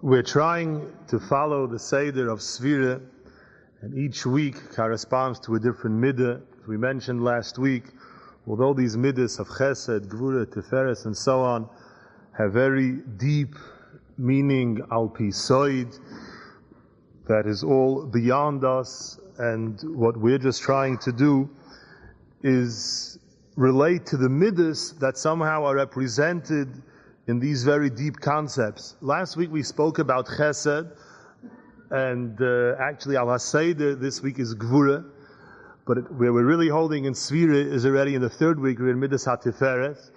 We're trying to follow the Seder of Sefirah, and each week corresponds to a different midah. As we mentioned last week, although these middas of Chesed, Gevura Tiferes, and so on have very deep meaning al pi soid, that is all beyond us, and what we're just trying to do is relate to the middas that somehow are represented in these very deep concepts. Last week we spoke about Chesed, and actually Al HaSeder this week is Gevura, but where we're really holding in Sefirah is already in the third week. We're in Middas HaTiferes,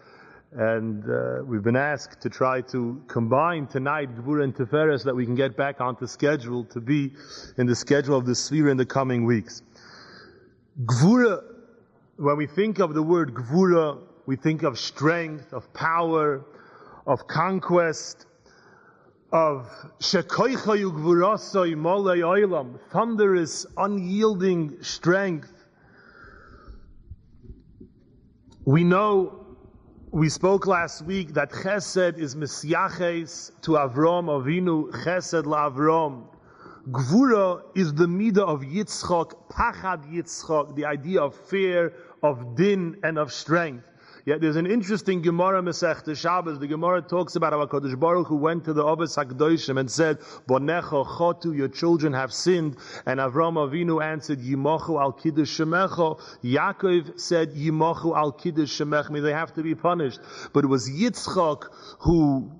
and we've been asked to try to combine tonight Gevura and Tiferes, that we can get back onto schedule to be in the schedule of the Sefirah in the coming weeks. Gevura, when we think of the word Gevura, we think of strength, of power, of conquest, of shekoichayu gvurasoi molei olam, thunderous, unyielding strength. We know, we spoke last week that Chesed is Mesyaches to Avram Avinu, Chesed LaAvram. Gvura is the midah of Yitzchak, Pachad Yitzchak, the idea of fear, of din, and of strength. Yet there's an interesting Gemara Masechta Shabbos. The Gemara talks about how HaKadosh Baruch Hu went to the Oves HaKadoshim and said, Bonecha chotu, your children have sinned. And Avram Avinu answered, Yimochu al kiddush shemecha. Yaakov said, Yimochu al kiddush shemecha. Meaning they have to be punished. But it was Yitzchak who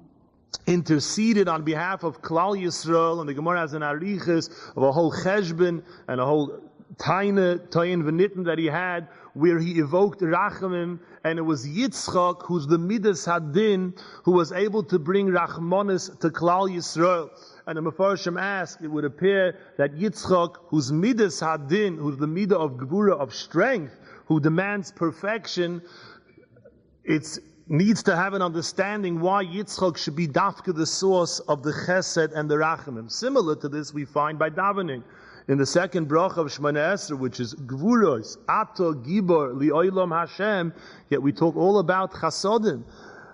interceded on behalf of Klal Yisrael, and the Gemara has an arichas of a whole cheshbon and a whole taina, toyin v'nitten that he had, where he evoked Rachamim, and it was Yitzchak, who's the Midas Hadin, who was able to bring Rachmanis to Klal Yisrael. And the Mefarshim asked, it would appear that Yitzchak, whose Midas Hadin, who's the Midah of Gevura, of strength, who demands perfection, it needs to have an understanding why Yitzchak should be dafka, the source of the Chesed and the Rachamim. Similar to this we find by davening. In the second bracha of Shemana Esrei, which is Gevuros, Ato Gibor Li'olam Hashem, yet we talk all about Chasodim.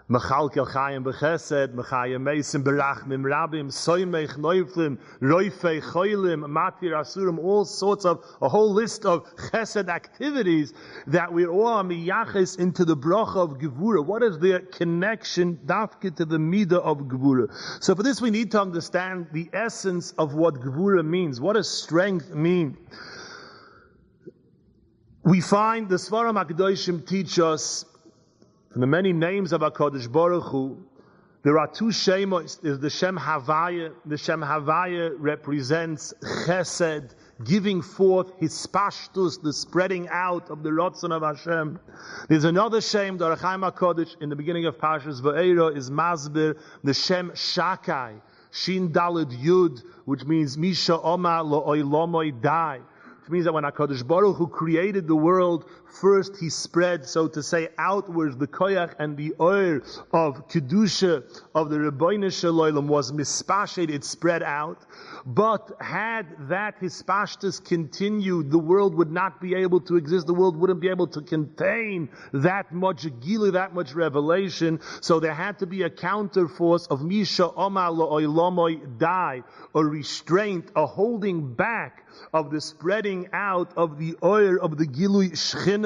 Mechalkel Chayim B'Chesed, Mechayim Meisim B'Rachmim Rabim, Soymech Neuflim, Roifei Choylim, Matir Asurim, all sorts of, a whole list of Chesed activities that we're all miyaches into the bracha of Gevura. What is the connection, dafke, to the midah of Gevura? So for this we need to understand the essence of what Gevura means. What does strength mean? We find the Sefirah HaKadoshim teach us, from the many names of HaKadosh Baruch Hu, there are two shemos. There's the Shem Havaya. The Shem Havaya represents Chesed, giving forth his pashtus, the spreading out of the Ratzon of Hashem. There's another Shem, the Erechaim HaKadosh, in the beginning of Parshas Va'era, is Masbir, the Shem Shakai, Shin Daled Yud, which means Misha Oma Lo'oilomoi Dai. Which means that when HaKadosh Baruch Hu created the world, first he spread, so to say, outwards the koyach and the oir of Kedusha, of the Rebbeinu Shalom, was mispashed, it spread out. But had that hispashtus continued, the world would not be able to exist. The world wouldn't be able to contain that much gilu, that much revelation. So there had to be a counterforce of Misha Oma Lo'oilomoi Dai, a restraint, a holding back of the spreading out of the oil of the Gilui Shechina.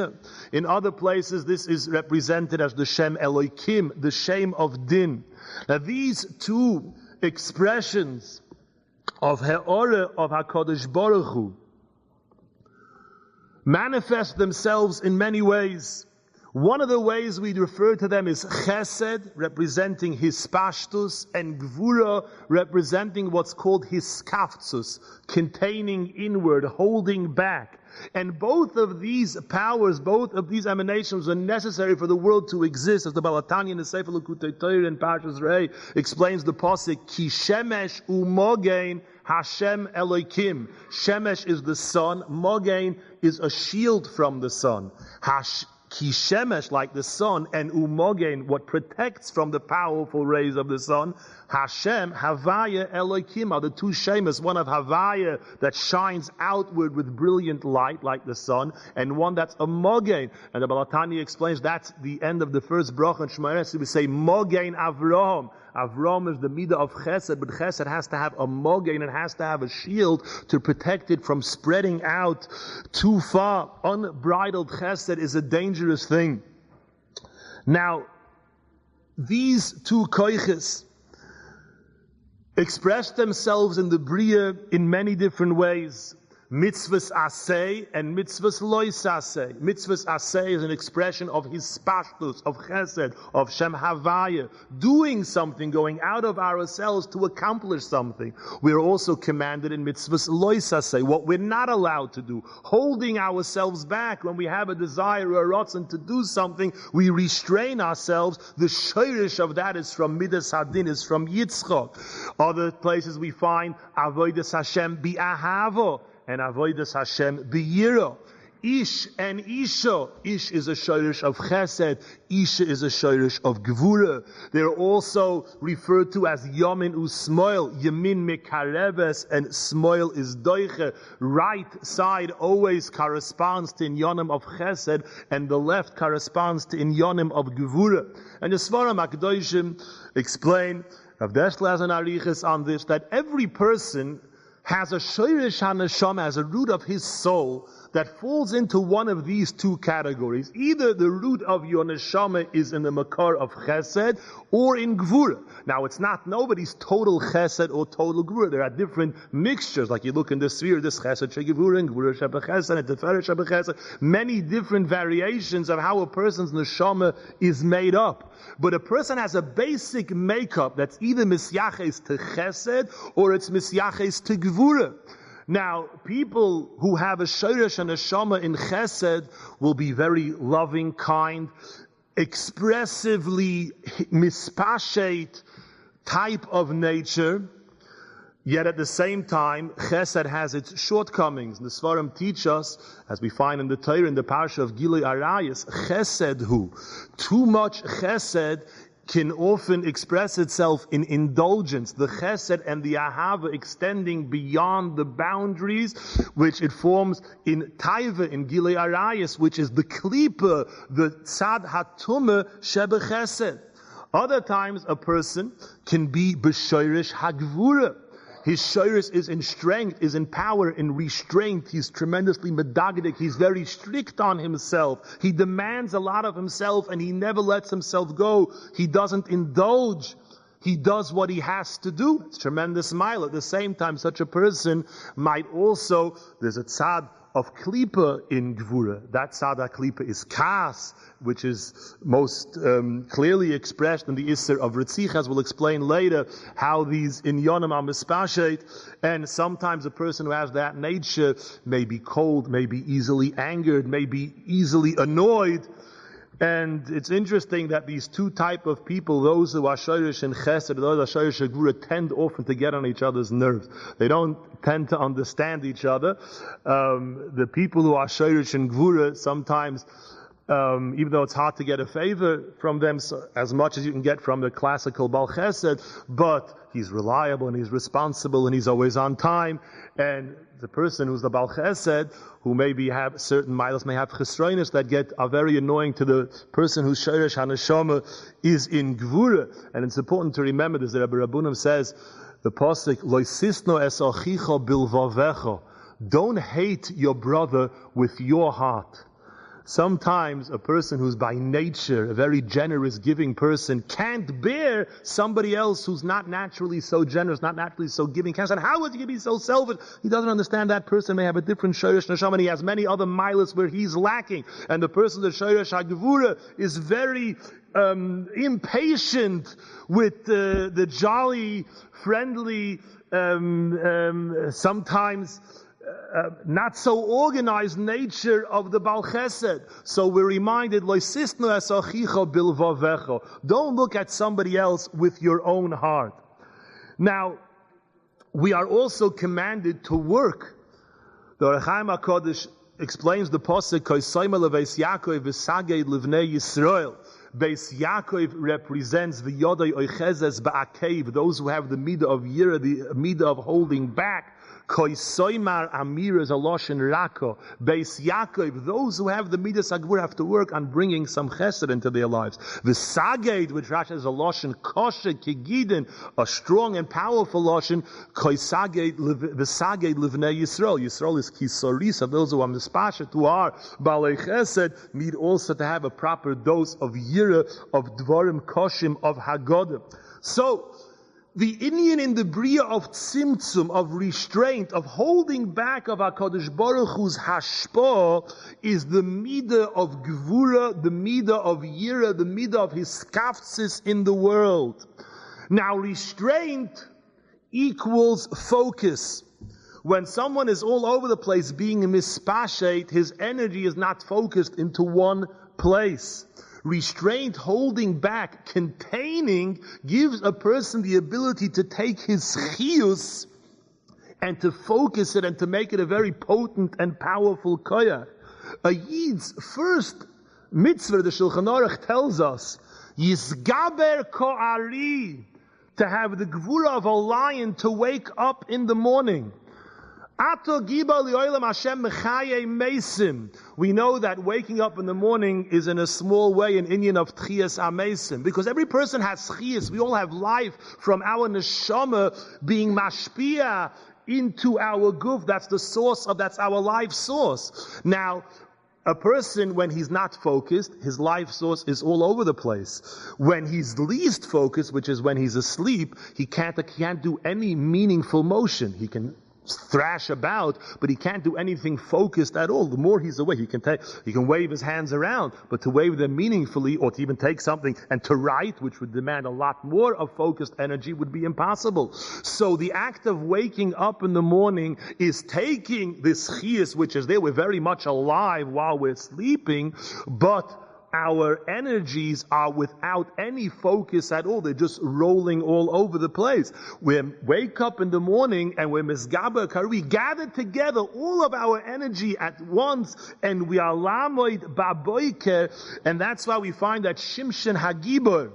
In other places, this is represented as the Shem Elokim, the Shem of Din. Now, these two expressions of He'orah of HaKadosh Baruch Hu manifest themselves in many ways. One of the ways we refer to them is Chesed, representing Hispashtus, and Gevura, representing what's called Hiskaftus, containing inward, holding back. And both of these powers, both of these emanations are necessary for the world to exist. As the Balatanya in the Sefer L'Kutei Torah in Parshas Rei explains the pasuk, Ki Shemesh U'Mogein Hashem Elokim. Shemesh is the sun, Mogein is a shield from the sun. Ki Shemesh, like the sun, and Umogen, what protects from the powerful rays of the sun. Hashem, Havaya, Elokim are the two Shemas, one of Havaya that shines outward with brilliant light like the sun, and one that's a Mogen. And the Balatani explains that's the end of the first bracha in Shema Esrei. We say Mogen Avraham. Avram is the midah of chesed, but chesed has to have a mogen, and it has to have a shield to protect it from spreading out too far. Unbridled chesed is a dangerous thing. Now, these two koiches express themselves in the Bria in many different ways. Mitzvahs aseh and mitzvahs lois aseh. Mitzvahs aseh is an expression of his spashtus, of chesed, of shem havaya, doing something, going out of ourselves to accomplish something. We are also commanded in mitzvahs lois aseh, what we're not allowed to do, holding ourselves back when we have a desire or a ratzon to do something. We restrain ourselves. The shirish of that is from midas hadin, is from Yitzchak. Other places we find avodas Hashem bi'ahavo, and avodas Hashem b'yira. Ish and Isha. Ish is a shirish of chesed. Isha is a shirish of gevura. They're also referred to as yamin usmoil. Yamin mekareves, and smoil is doiche. Right side always corresponds to inyanim of chesed, and the left corresponds to inyanim of gevura. And the Sefirah Makdoshim explain, Rav Deshler has an arichas on this, that every person has a shirish haneshama, as a root of his soul, that falls into one of these two categories. Either the root of your neshama is in the makar of chesed, or in gevura. Now, it's not nobody's total chesed or total gevura. There are different mixtures, like you look in the sphere, this chesed shegevura, and gevura shebechesed, and Tiferes shebechesed, many different variations of how a person's neshama is made up. But a person has a basic makeup that's either misyaches to chesed, or it's misyaches to gevura. Now, people who have a shirish and a neshama in chesed will be very loving, kind, expressively mispashet type of nature. Yet at the same time, chesed has its shortcomings. The Svarim teach us, as we find in the Torah, in the parsha of Gilui Arayos, chesed hu. Too much chesed can often express itself in indulgence, the chesed and the ahava extending beyond the boundaries, which it forms in taiva, in Gilui Arayos, which is the klipa, the tzad hatumah shebe chesed. Other times a person can be b'shoirish hagvura. His shirish is in strength, is in power, in restraint. He's tremendously medagdic. He's very strict on himself. He demands a lot of himself, and he never lets himself go. He doesn't indulge. He does what he has to do. It's tremendous mile. At the same time, such a person might also, there's a tzad of klipa in gevura. That tzad klipa is kas, which is most clearly expressed in the Isser of Ritzich, as we'll explain later, how these inyonim are mispashet. And sometimes a person who has that nature may be cold, may be easily angered, may be easily annoyed. And it's interesting that these two type of people, those who are shirish and chesed, those who are shirish and gevura, tend often to get on each other's nerves. They don't tend to understand each other. The people who are shirish and gevura sometimes, even though it's hard to get a favor from them, so, as much as you can get from the classical Bal Chesed, but he's reliable and he's responsible and he's always on time. And the person who's the Bal Chesed, who maybe have certain miles, may have chesroinus that are very annoying to the person whose shirish haneshama is in gevura. And it's important to remember this. The Rebbe Rabbunim says, the pasuk, Lo sisno es achicha bilvavecha. Don't hate your brother with your heart. Sometimes a person who's by nature a very generous, giving person can't bear somebody else who's not naturally so generous, not naturally so giving. Can't say, how would you be so selfish? He doesn't understand that person may have a different shirish neshama, and he has many other milas where he's lacking. And the person, the shirish hagevura, is very impatient with the jolly, friendly, sometimes not so organized nature of the Bal Chesed. So we're reminded, don't look at somebody else with your own heart. Now, we are also commanded to work. The Ohr HaChaim HaKadosh explains the pasuk, Beis Yaakov represents the Yodai Oichezes Ba'akev, those who have the midah of Yira, the midah of holding back. Koisoimar Amir is a Loshen Rako. Beis Yaakov, those who have the Midas Agvur have to work on bringing some chesed into their lives. The Saged, which Rashi is a Loshen Koshe Kigidin, a strong and powerful Loshen. Koisaged, the Saged Livnei Yisrael. Yisrael is Kisorisa. Those who are Mispashet, who are Balei Chesed, need also to have a proper dose of Yira, of Dvarim Koshim, of Haggadah. So, the Indian in the Bria of Tzimtzum, of restraint, of holding back of HaKadosh Baruch Hu's Hashpah, is the midah of Gevura, the midah of Yira, the midah of his kaftzis in the world. Now, restraint equals focus. When someone is all over the place being a mispashet, his energy is not focused into one place. Restraint, holding back, containing, gives a person the ability to take his chiyus and to focus it and to make it a very potent and powerful koyach. A Yid's first mitzvah, the Shulchan Aruch tells us, Yisgaber ko'ari, to have the gevura of a lion to wake up in the morning. We know that waking up in the morning is in a small way an inyan of tchiyas amesim, because every person has tchiyas. We all have life from our neshama being mashpia into our guf. That's the source of, that's our life source. Now, a person, when he's not focused, his life source is all over the place. When he's least focused, which is when he's asleep, he can't do any meaningful motion. He can thrash about, but he can't do anything focused at all. The more he's awake, he can wave his hands around, but to wave them meaningfully, or to even take something and to write, which would demand a lot more of focused energy, would be impossible. So the act of waking up in the morning is taking this chiyus, which is there. We're very much alive while we're sleeping, but our energies are without any focus at all. They're just rolling all over the place. We wake up in the morning and we're misgaber, we gather together all of our energy at once, and we are lamoid baboiker, and that's why we find that Shimshon Hagibor,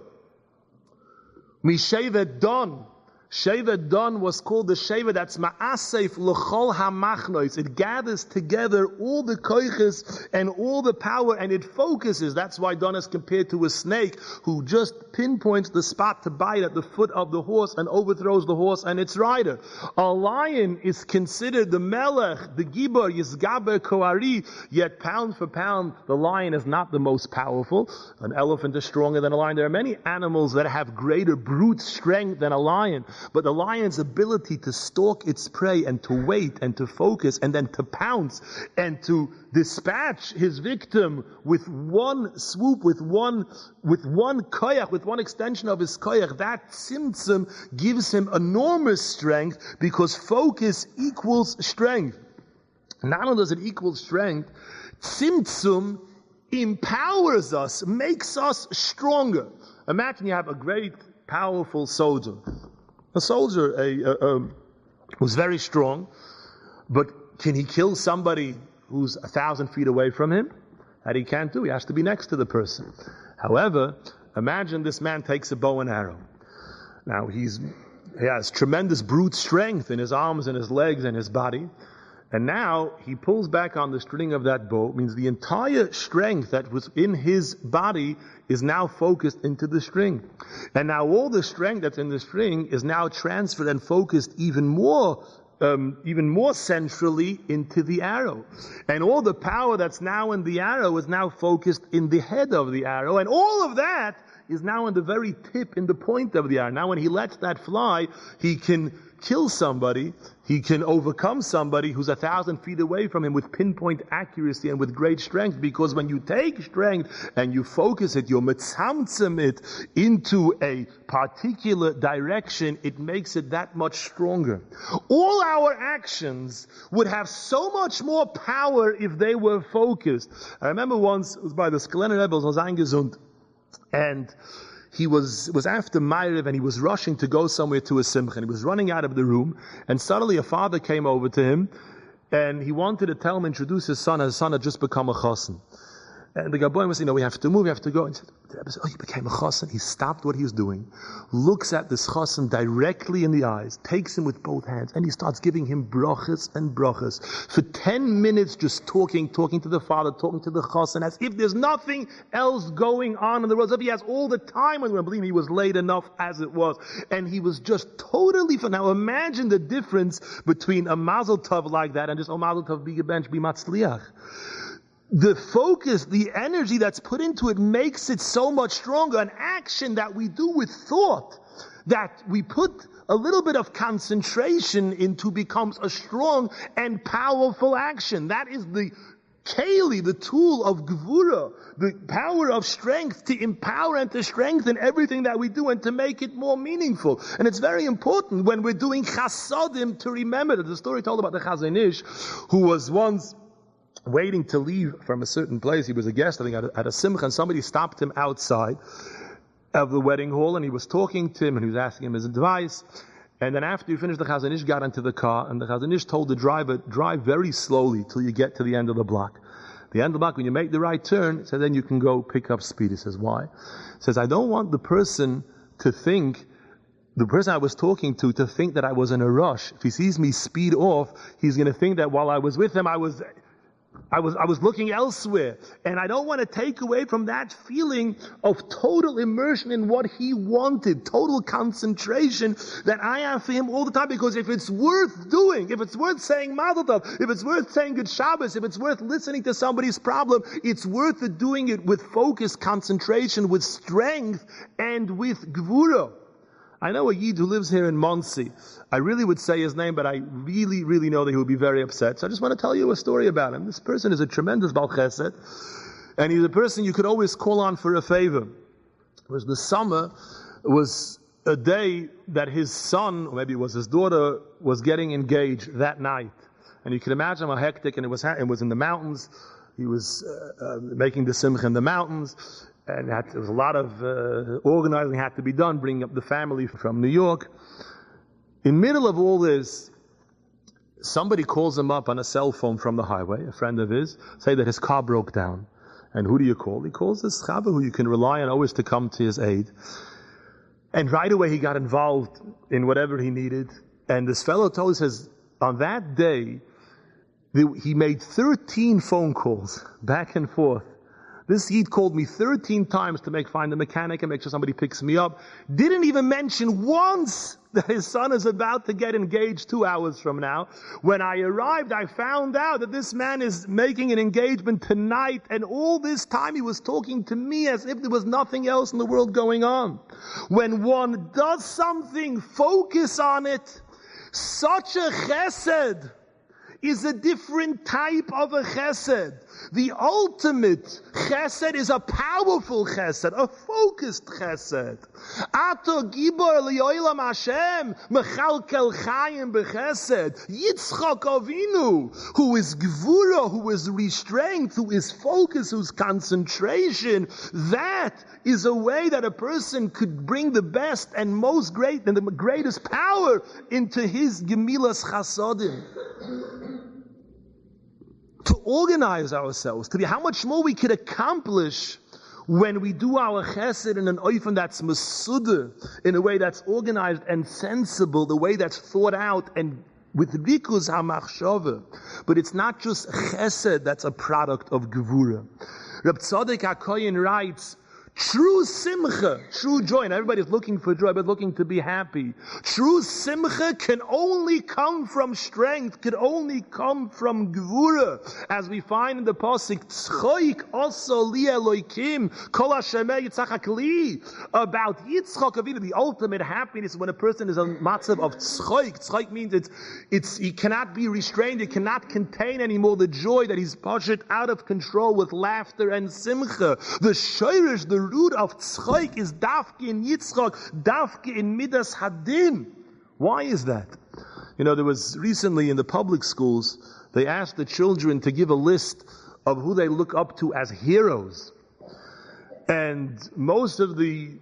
Mishevet Don, Shevet Don was called the Shevet that's Ma'asef L'chol HaMachnois. It gathers together all the koiches and all the power, and it focuses. That's why Don is compared to a snake who just pinpoints the spot to bite at the foot of the horse and overthrows the horse and its rider. A lion is considered the Melech, the Gibor, Yisgaber Koari, yet pound for pound, the lion is not the most powerful. An elephant is stronger than a lion. There are many animals that have greater brute strength than a lion. But the lion's ability to stalk its prey and to wait and to focus and then to pounce and to dispatch his victim with one swoop, with one koyach, with one extension of his koyach, that tzimtzum gives him enormous strength, because focus equals strength. Not only does it equal strength, tzimtzum empowers us, makes us stronger. Imagine you have a great, powerful soldier. A soldier who's very strong, but can he kill somebody who's 1,000 feet away from him? That he can't do. He has to be next to the person. However, imagine this man takes a bow and arrow. Now, he has tremendous brute strength in his arms and his legs and his body. And now he pulls back on the string of that bow. It means the entire strength that was in his body is now focused into the string. And now all the strength that's in the string is now transferred and focused even more centrally into the arrow. And all the power that's now in the arrow is now focused in the head of the arrow. And all of that is now in the very tip, in the point of the arrow. Now when he lets that fly, he can kill somebody, he can overcome somebody who's 1,000 feet away from him with pinpoint accuracy and with great strength, because when you take strength and you focus it, you mitzamtzem it into a particular direction, it makes it that much stronger. All our actions would have so much more power if they were focused. I remember once, it was by the Skelener Rebbe, was eingesund, and he was after Ma'ariv, and he was rushing to go somewhere to a simcha, and he was running out of the room, and suddenly a father came over to him, and he wanted to introduce his son. His son had just become a chassan. And the Gaboim was saying, we have to move, we have to go. And he said, the Rebbe said, you became a chassan. He stopped what he was doing, looks at this chassan directly in the eyes, takes him with both hands, and he starts giving him brachas and brachas. For 10 minutes, just talking to the father, talking to the chassan, as if there's nothing else going on in the world. As if he has all the time. When we believe he was late enough as it was. And he was just totally fun. Now imagine the difference between a mazel tov like that and just, mazel tov, be gebench, be matzliach. The focus, the energy that's put into it makes it so much stronger. An action that we do with thought, that we put a little bit of concentration into, becomes a strong and powerful action. That is the keli, the tool of Gevura, the power of strength to empower and to strengthen everything that we do and to make it more meaningful. And it's very important when we're doing chasadim to remember that the story told about the Chazon Ish, who was once waiting to leave from a certain place. He was a guest, I think, at a simcha, and somebody stopped him outside of the wedding hall, and he was talking to him, and he was asking him his advice. And then after he finished, the Chazon Ish got into the car, and the Chazon Ish told the driver, drive very slowly till you get to the end of the block. The end of the block, when you make the right turn, so then you can go pick up speed. He says, why? He says, I don't want the person I was talking to think that I was in a rush. If he sees me speed off, he's going to think that while I was with him, I was looking elsewhere. And I don't want to take away from that feeling of total immersion in what he wanted, total concentration that I have for him all the time. Because if it's worth doing, if it's worth saying Mazel Tov, if it's worth saying Good Shabbos, if it's worth listening to somebody's problem, it's worth it doing it with focus, concentration, with strength, and with Gevura. I know a Yid who lives here in Monsey. I really would say his name, but I really, really know that he would be very upset. So I just want to tell you a story about him. This person is a tremendous Baal Chesed, and he's a person you could always call on for a favor. It was the summer, it was a day that his son, or maybe it was his daughter, was getting engaged that night. And you can imagine how hectic, and it was in the mountains. He was making the simcha in the mountains. And there was a lot of organizing had to be done, bringing up the family from New York. In the middle of all this, somebody calls him up on a cell phone from the highway, a friend of his, say that his car broke down. And who do you call? He calls this Chava who you can rely on always to come to his aid. And right away he got involved in whatever he needed. And this fellow told us, says, on that day, he made 13 phone calls back and forth. This Yid called me 13 times to find a mechanic and make sure somebody picks me up. Didn't even mention once that his son is about to get engaged 2 hours from now. When I arrived, I found out that this man is making an engagement tonight, and all this time he was talking to me as if there was nothing else in the world going on. When one does something, focus on it. Such a chesed is a different type of a chesed. The ultimate chesed is a powerful chesed, a focused chesed. Ato gibor li'olam Hashem, mechalkel chayim bechesed. Yitzchak Avinu, who is Gevura, who is restraint, who is focus, who's concentration. That is a way that a person could bring the best and most great and the greatest power into his gemilas chasodim. To organize ourselves, to be how much more we could accomplish when we do our chesed in an oifen that's mesuder, in a way that's organized and sensible, the way that's thought out and with rikuz hamachshava. But it's not just chesed that's a product of Gevura. Reb Tzadok HaKohen writes, true simcha, true joy, and everybody's looking for joy, but looking to be happy. True simcha can only come from strength, can only come from Gevura. As we find in the pasuk, Tzchoik oso li Elokim, kol hashemei yitzchak li, about Yitzchak Avinu, the ultimate happiness when a person is a matzav of tzchoik. Tzchoik means he cannot be restrained, he cannot contain anymore the joy that he's pushed out of control with laughter and simcha. The shoirish, the root of tzchoik is dafke in Yitzchak, dafke in midas hadin. Why is that? There was recently in the public schools, they asked the children to give a list of who they look up to as heroes. And most of the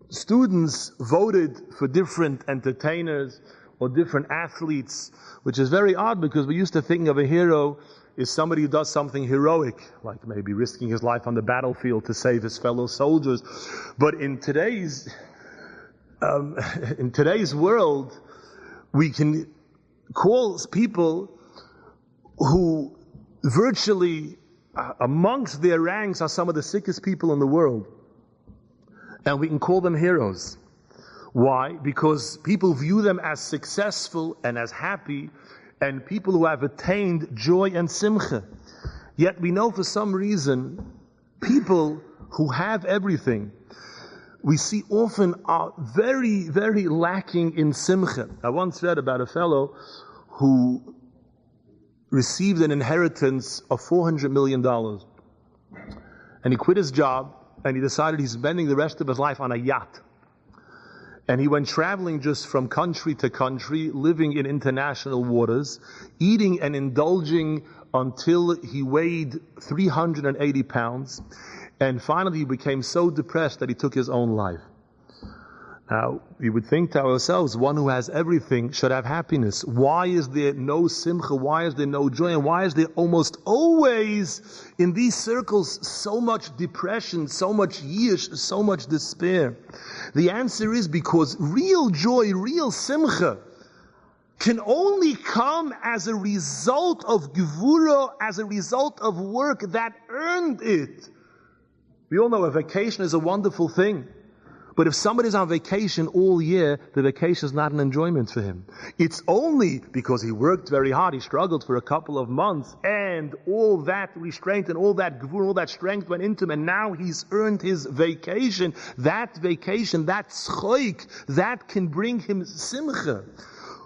students voted for different entertainers or different athletes, which is very odd because we used to think of a hero is somebody who does something heroic, like maybe risking his life on the battlefield to save his fellow soldiers. But in today's world, we can call people who virtually amongst their ranks are some of the sickest people in the world, and we can call them heroes. Why? Because people view them as successful and as happy, and people who have attained joy and simcha. Yet we know for some reason, people who have everything, we see often are very, very lacking in simcha. I once read about a fellow who received an inheritance of $400 million. And he quit his job, and he decided he's spending the rest of his life on a yacht. And he went traveling just from country to country, living in international waters, eating and indulging until he weighed 380 pounds. And finally he became so depressed that he took his own life. Now, we would think to ourselves, one who has everything should have happiness. Why is there no simcha? Why is there no joy? And why is there almost always, in these circles, so much depression, so much yish, so much despair? The answer is because real joy, real simcha, can only come as a result of gevura, as a result of work that earned it. We all know a vacation is a wonderful thing. But if somebody's on vacation all year, the vacation is not an enjoyment for him. It's only because he worked very hard, he struggled for a couple of months, and all that restraint and all that gevura, all that strength went into him, and now he's earned his vacation. That vacation, that schoik, that can bring him simcha.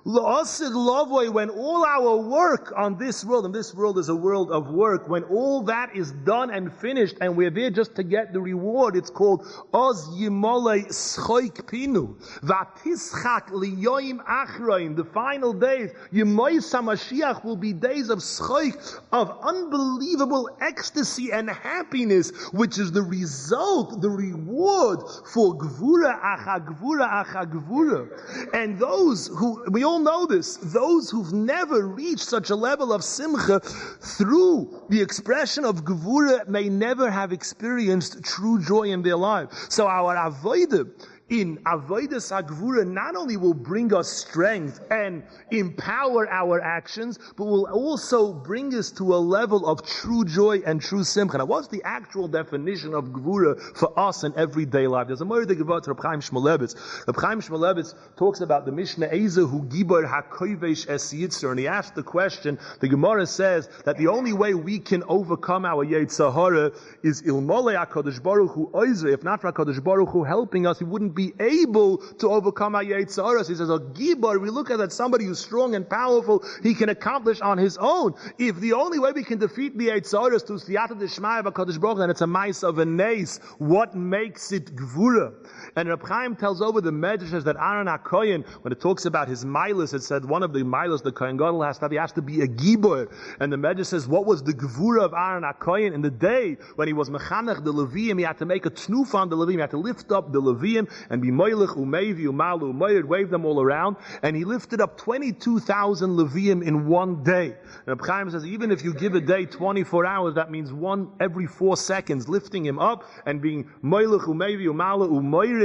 When all our work on this world, and this world is a world of work, when all that is done and finished, and we're there just to get the reward, it's called Oz Yimolei Schoik Pinu. Vatischak Liyoim Achroin. The final days, Yemoy Samashiach, will be days of schoik, of unbelievable ecstasy and happiness, which is the result, the reward for Gevura Acha Gevura Acha Gevura. And those who, we all know this, those who've never reached such a level of simcha through the expression of gevura may never have experienced true joy in their life. So our avodah in avodas hagvura not only will bring us strength and empower our actions, but will also bring us to a level of true joy and true simcha. Now, what's the actual definition of gevura for us in everyday life? There's a Moreh de Gevura to Rabbi Ephraim Shmulevitz. Rabbi Ephraim Shmulevitz talks about the Mishnah Eza hu gibor hakovesh es yitzur, and he asked the question. The Gemara says that the only way we can overcome our Yetzer Hara is ilmole HaKadosh Baruch Hu oizre. If not for HaKadosh Baruch Hu helping us, we wouldn't be able to overcome our Yetzer Hara. He says, a gibor, we look at that somebody who's strong and powerful, he can accomplish on his own. If the only way we can defeat the Yetzer Hara is to siyata d'shmaya b'Kadosh Baruch Hu, then it's a ma'is of a nes. What makes it gevura? And Reb Chaim tells over the Medrash says that Aaron HaKohen, when it talks about his milas, it said one of the milas the Kohen Gadol has to be a gibor. And the Medrash says, what was the gevura of Aaron HaKohen in the day when he was mechanech the Leviim? He had to make a tnufa on the Leviim. He had to lift up the Leviim and be moilech umevi umalu umayir, wave them all around. And he lifted up 22,000 Leviim in one day. And Reb Chaim says, even if you give a day 24 hours, that means one every 4 seconds, lifting him up and being moilech umevi umalu umayir.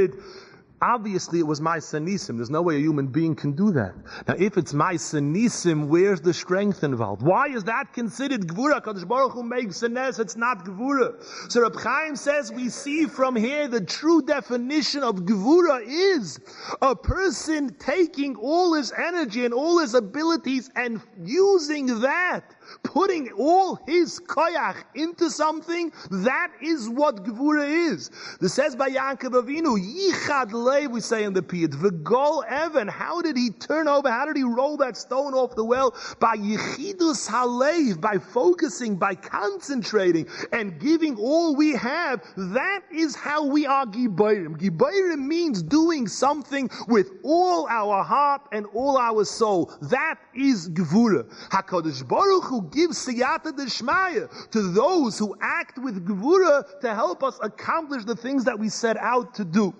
Obviously, it was Ma'aseh Nisim. There's no way a human being can do that. Now, if it's Ma'aseh Nisim, where's the strength involved? Why is that considered Gevura? Kadosh Baruch Hu makes a nes, it's not Gevura. So Reb Chaim says we see from here the true definition of Gevura is a person taking all his energy and all his abilities and using that, putting all his koyach into something. That is what Gevura is. This says by Yaakov Avinu, Yichad Lev, we say in the Piyut, V'gol Evan, how did he turn over, how did he roll that stone off the well? By Yichidus Halev, by focusing, by concentrating, and giving all we have. That is how we are Gibayrim. Gibayrim means doing something with all our heart and all our soul. That is Gevura. HaKadosh Baruch Hu gives siyata d'shmaya to those who act with gevura to help us accomplish the things that we set out to do.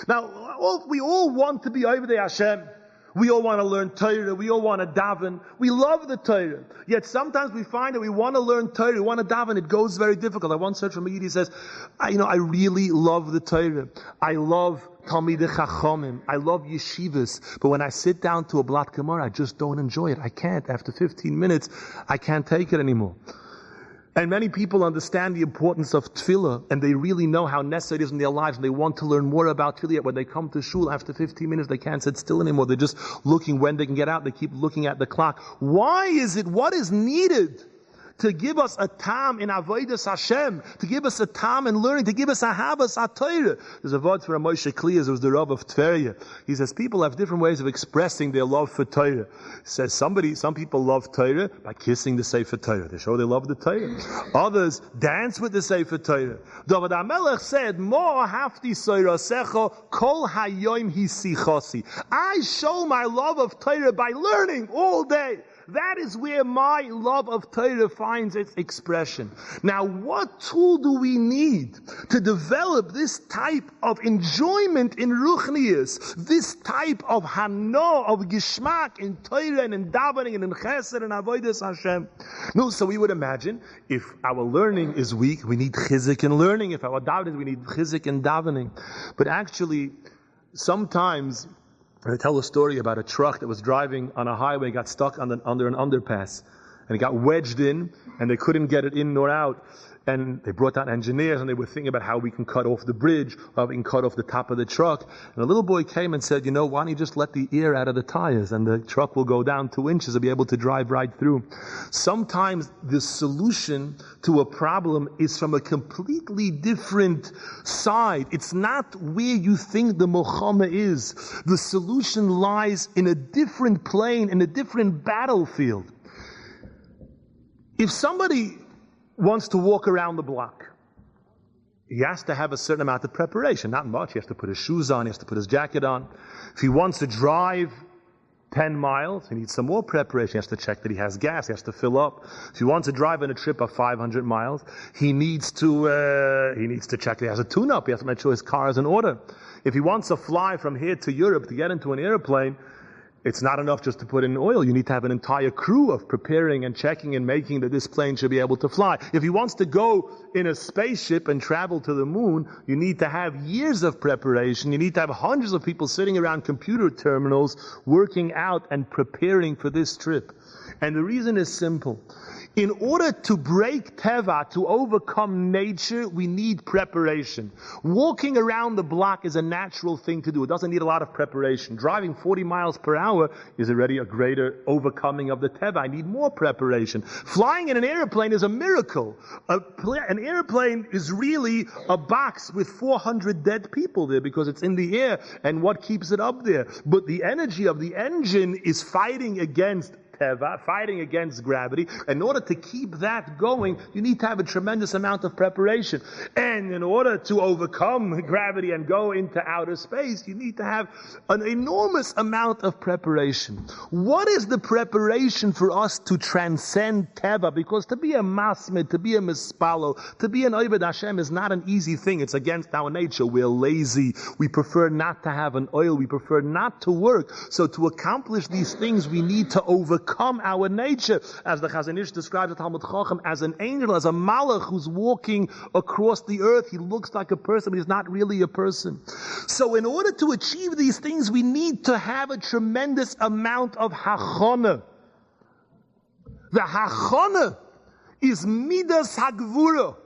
Now, we all want to be over there, Hashem. We all want to learn Torah. We all want to daven. We love the Torah. Yet sometimes we find that we want to learn Torah. We want to daven. It goes very difficult. I once heard from a Yiddi, he says, I really love the Torah. I love Talmidei Chachamim. I love yeshivas. But when I sit down to a Blat Gemara, I just don't enjoy it. I can't. After 15 minutes, I can't take it anymore. And many people understand the importance of tefillah, and they really know how necessary it is in their lives, and they want to learn more about tefillah. Yet when they come to shul, after 15 minutes, they can't sit still anymore. They're just looking when they can get out. They keep looking at the clock. Why is it? What is needed to give us a tam in avodas Hashem, to give us a tam in learning, to give us a havas Torah? There's a word for a Moshe Klias, who was the Rav of Tveria. He says people have different ways of expressing their love for Torah. He says some people love Torah by kissing the Sefer Torah. They show they love the Torah. Others dance with the Sefer Torah. David HaMelech said, Mo hafti soirasecho kol hayoim hisichosi. I show my love of Torah by learning all day. That is where my love of Torah finds its expression. Now, what tool do we need to develop this type of enjoyment in Ruchnius, this type of hana, of gishmak in Torah and in davening and in chesed and avodas Hashem? No, so we would imagine if our learning is weak, we need chizik in learning. If our davening, we need chizik in davening. But actually, sometimes I tell a story about a truck that was driving on a highway, got stuck under an underpass, and it got wedged in, and they couldn't get it in nor out. And they brought out engineers, and they were thinking about how we can cut off the bridge, how we can cut off the top of the truck. And a little boy came and said, why don't you just let the air out of the tires, and the truck will go down 2 inches and be able to drive right through. Sometimes the solution to a problem is from a completely different side. It's not where you think the Mochama is. The solution lies in a different plane, in a different battlefield. If somebody wants to walk around the block, he has to have a certain amount of preparation. Not much. He has to put his shoes on. He has to put his jacket on. If he wants to drive 10 miles, he needs some more preparation. He has to check that he has gas. He has to fill up. If he wants to drive on a trip of 500 miles, he needs to check that he has a tune-up. He has to make sure his car is in order. If he wants to fly from here to Europe to get into an airplane, it's not enough just to put in oil. You need to have an entire crew of preparing and checking and making that this plane should be able to fly. If he wants to go in a spaceship and travel to the moon, you need to have years of preparation. You need to have hundreds of people sitting around computer terminals working out and preparing for this trip. And the reason is simple. In order to break teva, to overcome nature, we need preparation. Walking around the block is a natural thing to do. It doesn't need a lot of preparation. Driving 40 miles per hour is already a greater overcoming of the teva. I need more preparation. Flying in an airplane is a miracle. An airplane is really a box with 400 dead people there because it's in the air, and what keeps it up there? But the energy of the engine is fighting against fighting against gravity. In order to keep that going, you need to have a tremendous amount of preparation. And in order to overcome gravity and go into outer space, you need to have an enormous amount of preparation. What is the preparation for us to transcend teva? Because to be a masmid, to be a mispalo, to be an Oved Hashem is not an easy thing. It's against our nature. We're lazy. We prefer not to have an oil. We prefer not to work. So to accomplish these things, we need to overcome our nature, as the Chazon Ish describes the Talmud Chacham, as an angel, as a malach who's walking across the earth. He looks like a person, but he's not really a person. So in order to achieve these things, we need to have a tremendous amount of hachana. The hachana is midas hagvura.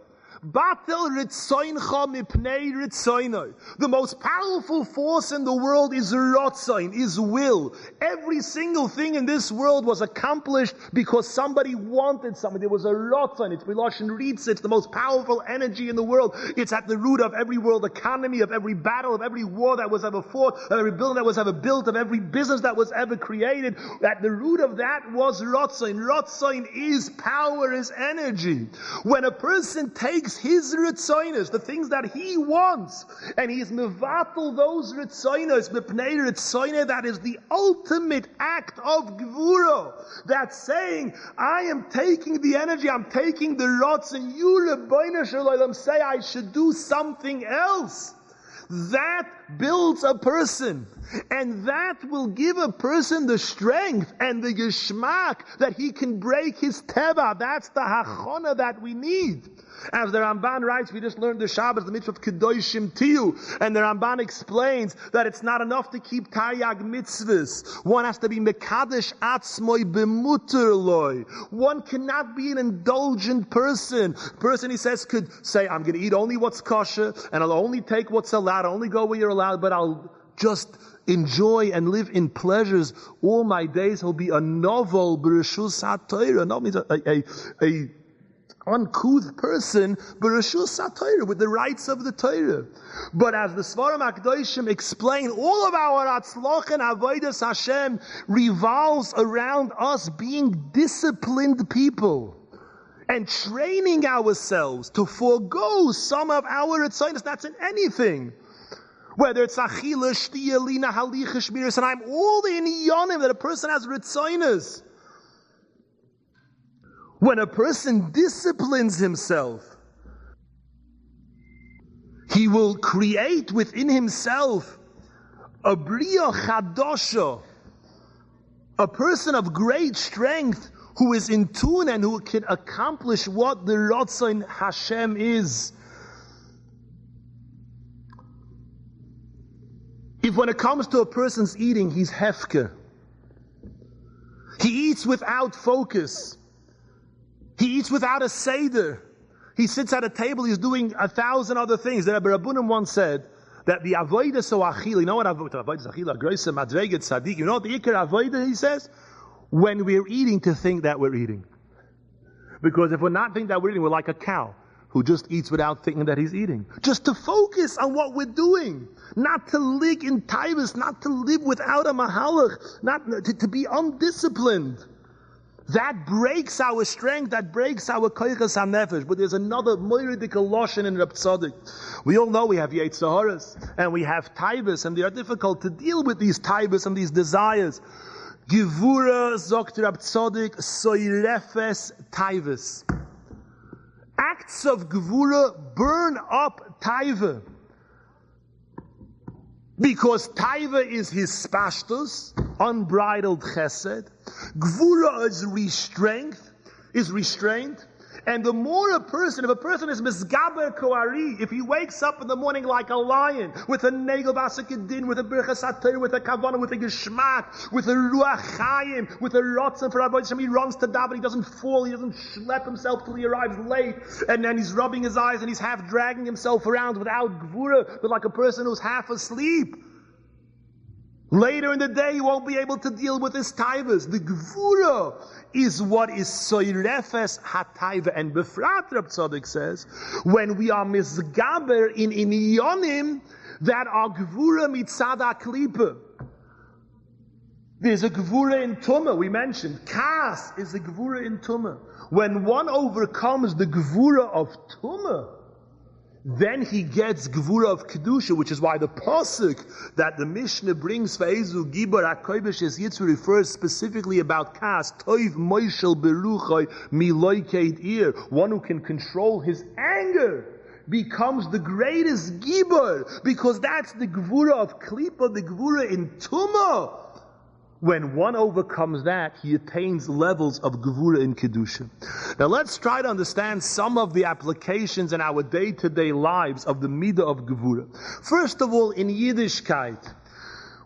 Batel ritzoincha mipnei ritzoinoi. The most powerful force in the world is rotzoin, is will. Every single thing in this world was accomplished because somebody wanted something. There was a rotzoin. It's Miloshin Ritz. It's the most powerful energy in the world. It's at the root of every world economy, of every battle, of every war that was ever fought, of every building that was ever built, of every business that was ever created. At the root of that was rotzoin. Rotzoin is power, is energy. When a person takes his ritzoinos, the things that he wants, and he's mevatel those ritzoinos, mipnei ritzoine, that is the ultimate act of Gevura. That's saying, I am taking the energy, I'm taking the rots, and you, Rebbeinu Shalom, say I should do something else. That builds a person. And that will give a person the strength and the yishmak that he can break his teva. That's the hachona that we need. As the Ramban writes, we just learned the Shabbos, the mitzvah of Kedoshim Tiyu, and the Ramban explains that it's not enough to keep Taryag mitzvahs. One has to be Mekadesh Atzmoi B'muter Loi. One cannot be an indulgent person. Person, he says, could say, I'm going to eat only what's kosher, and I'll only take what's allowed, I'll only go where you're allowed, but I'll just enjoy and live in pleasures all my days. He'll be a novel B'reshus HaTorah. No, means a uncouth person, B'reshus HaTorah, with the rights of the Torah. But as the Sefirah HaKadoshim explain, all of our Atzloch and Avodas Hashem revolves around us being disciplined people and training ourselves to forego some of our Ritzonos. That's in anything. Whether it's Achila, Shtiya, Lina, Halicha, Shmiras, and I'm all the Inyanim that a person has Ritzonos. When a person disciplines himself, he will create within himself a Bria Chadosha, a person of great strength who is in tune and who can accomplish what the Ratzon Hashem is. If when it comes to a person's eating, he's hefker, he eats without focus, he eats without a seder. He sits at a table, he's doing 1,000 other things. The Rebbe Rabbunim once said that the avodah so achil, you know what avodah achil, agroisa, madreget, tzaddik, you know what the ikar avodah, he says? When we're eating, to think that we're eating. Because if we're not thinking that we're eating, we're like a cow who just eats without thinking that he's eating. Just to focus on what we're doing. Not to live in taivas, not to live without a mahalach, not to be undisciplined. That breaks our strength, that breaks our koichas hanefesh. But there's another moiridikal loshen in Reb Tzaddik. We all know we have Yetzaharas, and we have taivas, and they are difficult to deal with these taivas and these desires. Gevura zokt Reb Tzaddik soirefes taivas. Acts of Gevura burn up taiva. Because taiva is his spashtus, unbridled chesed. Gevura is restrained. And the more if a person is misgaber koari, if he wakes up in the morning like a lion, with a negel vasakedin, with a birchas hatayr, with a kavanah, with a geschmack, with a ruach chayim, with a rotzen for Rabbi Ephraim, he runs to daven, he doesn't fall, he doesn't schlep himself till he arrives late, and then he's rubbing his eyes and he's half dragging himself around without gevura, but like a person who's half asleep. Later in the day, he won't be able to deal with his taivas. The gevura is what is soirefes hataiva. And Befrat Reb Tzaddik says, when we are misgaber in inyonim that are gevura mitzad haklipa. There's a gevura in tumah, we mentioned. Kas is a gevura in tumah. When one overcomes the gevura of tumah, then he gets Gevura of Kedusha, which is why the pasuk that the Mishnah brings, Feizu Gibor HaKodesh Es Yitzur, refers specifically about Kas, Toiv Moishel Beruchai Miloikeid Ir, one who can control his anger becomes the greatest Gibor, because that's the Gevura of Klipa, the Gevura in Tumah. When one overcomes that, he attains levels of Gevura in Kedusha. Now let's try to understand some of the applications in our day-to-day lives of the Midah of Gevura. First of all, in Yiddishkeit,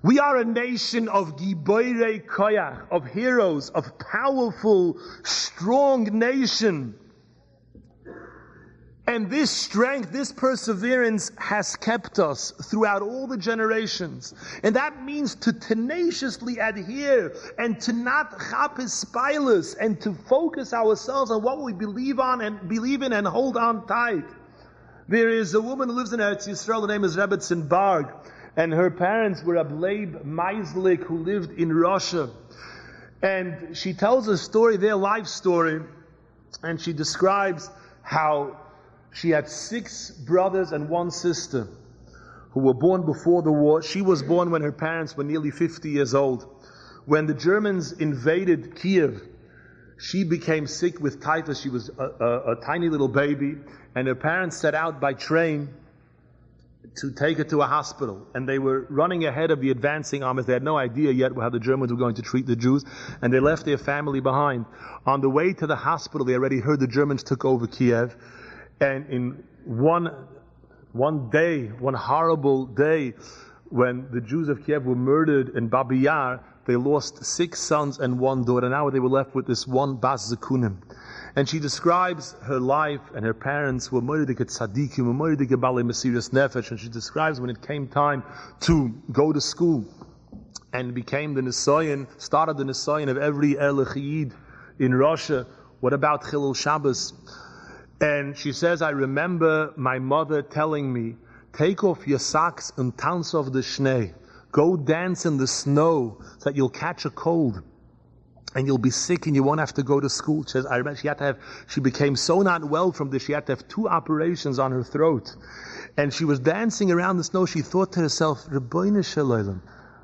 we are a nation of Giborei Koyach, of heroes, of powerful, strong nation. And this strength, this perseverance has kept us throughout all the generations. And that means to tenaciously adhere and to not chapis spilus and to focus ourselves on what we believe in and hold on tight. There is a woman who lives in Eretz Yisrael, the name is Rebbetzin Barg, and her parents were Ableib Meislik, who lived in Russia. And she tells a story, their life story, and she describes how she had 6 brothers and 1 sister who were born before the war. She was born when her parents were nearly 50 years old. When the Germans invaded Kiev, she became sick with typhus. She was a tiny little baby, and her parents set out by train to take her to a hospital. And they were running ahead of the advancing armies. They had no idea yet how the Germans were going to treat the Jews. And they left their family behind. On the way to the hospital, they already heard the Germans took over Kiev. And in one horrible day, when the Jews of Kiev were murdered in Babi Yar, they lost 6 sons and 1 daughter. Now they were left with this one Bas Zekunim. And she describes her life, and her parents were moiridik tzaddikim, were moiridik balei mesiras nefesh, and she describes when it came time to go to school, and became the Nisayan, started the Nisayan of every Erlich Yid in Russia. What about Chilul Shabbos? And she says, I remember my mother telling me, take off your socks and tanz off the Schnee. Go dance in the snow so that you'll catch a cold. And you'll be sick and you won't have to go to school. She says, I remember she became so not well from this, she had to have 2 operations on her throat. And she was dancing around the snow. She thought to herself, Rebbeinu Shalom,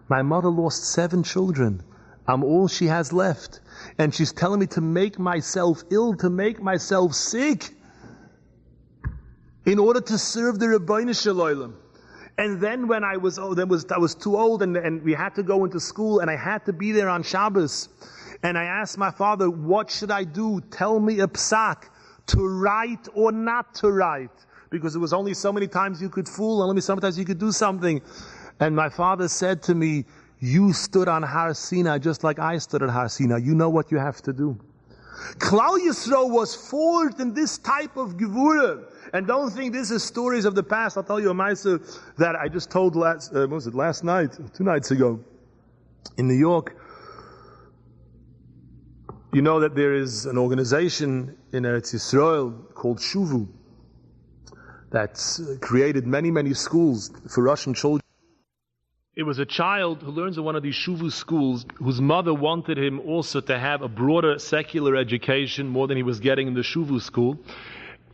my mother lost 7 children. I'm all she has left. And she's telling me to make myself ill, to make myself sick, in order to serve the Rebbeinu Shalom. And then when I was too old and we had to go into school and I had to be there on Shabbos. And I asked my father, what should I do? Tell me a psak, to write or not to write. Because it was only so many times you could fool, only sometimes you could do something. And my father said to me, you stood on Har Sinai just like I stood at Har Sinai. You know what you have to do. Klal Yisrael was forged in this type of Gevura. And don't think this is stories of the past. I'll tell you a ma'aser that I just told last night, 2 nights ago, in New York. You know that there is an organization in Eretz Yisrael called Shuvu that's created many, many schools for Russian children. It was a child who learns in one of these Shuvu schools whose mother wanted him also to have a broader secular education more than he was getting in the Shuvu school.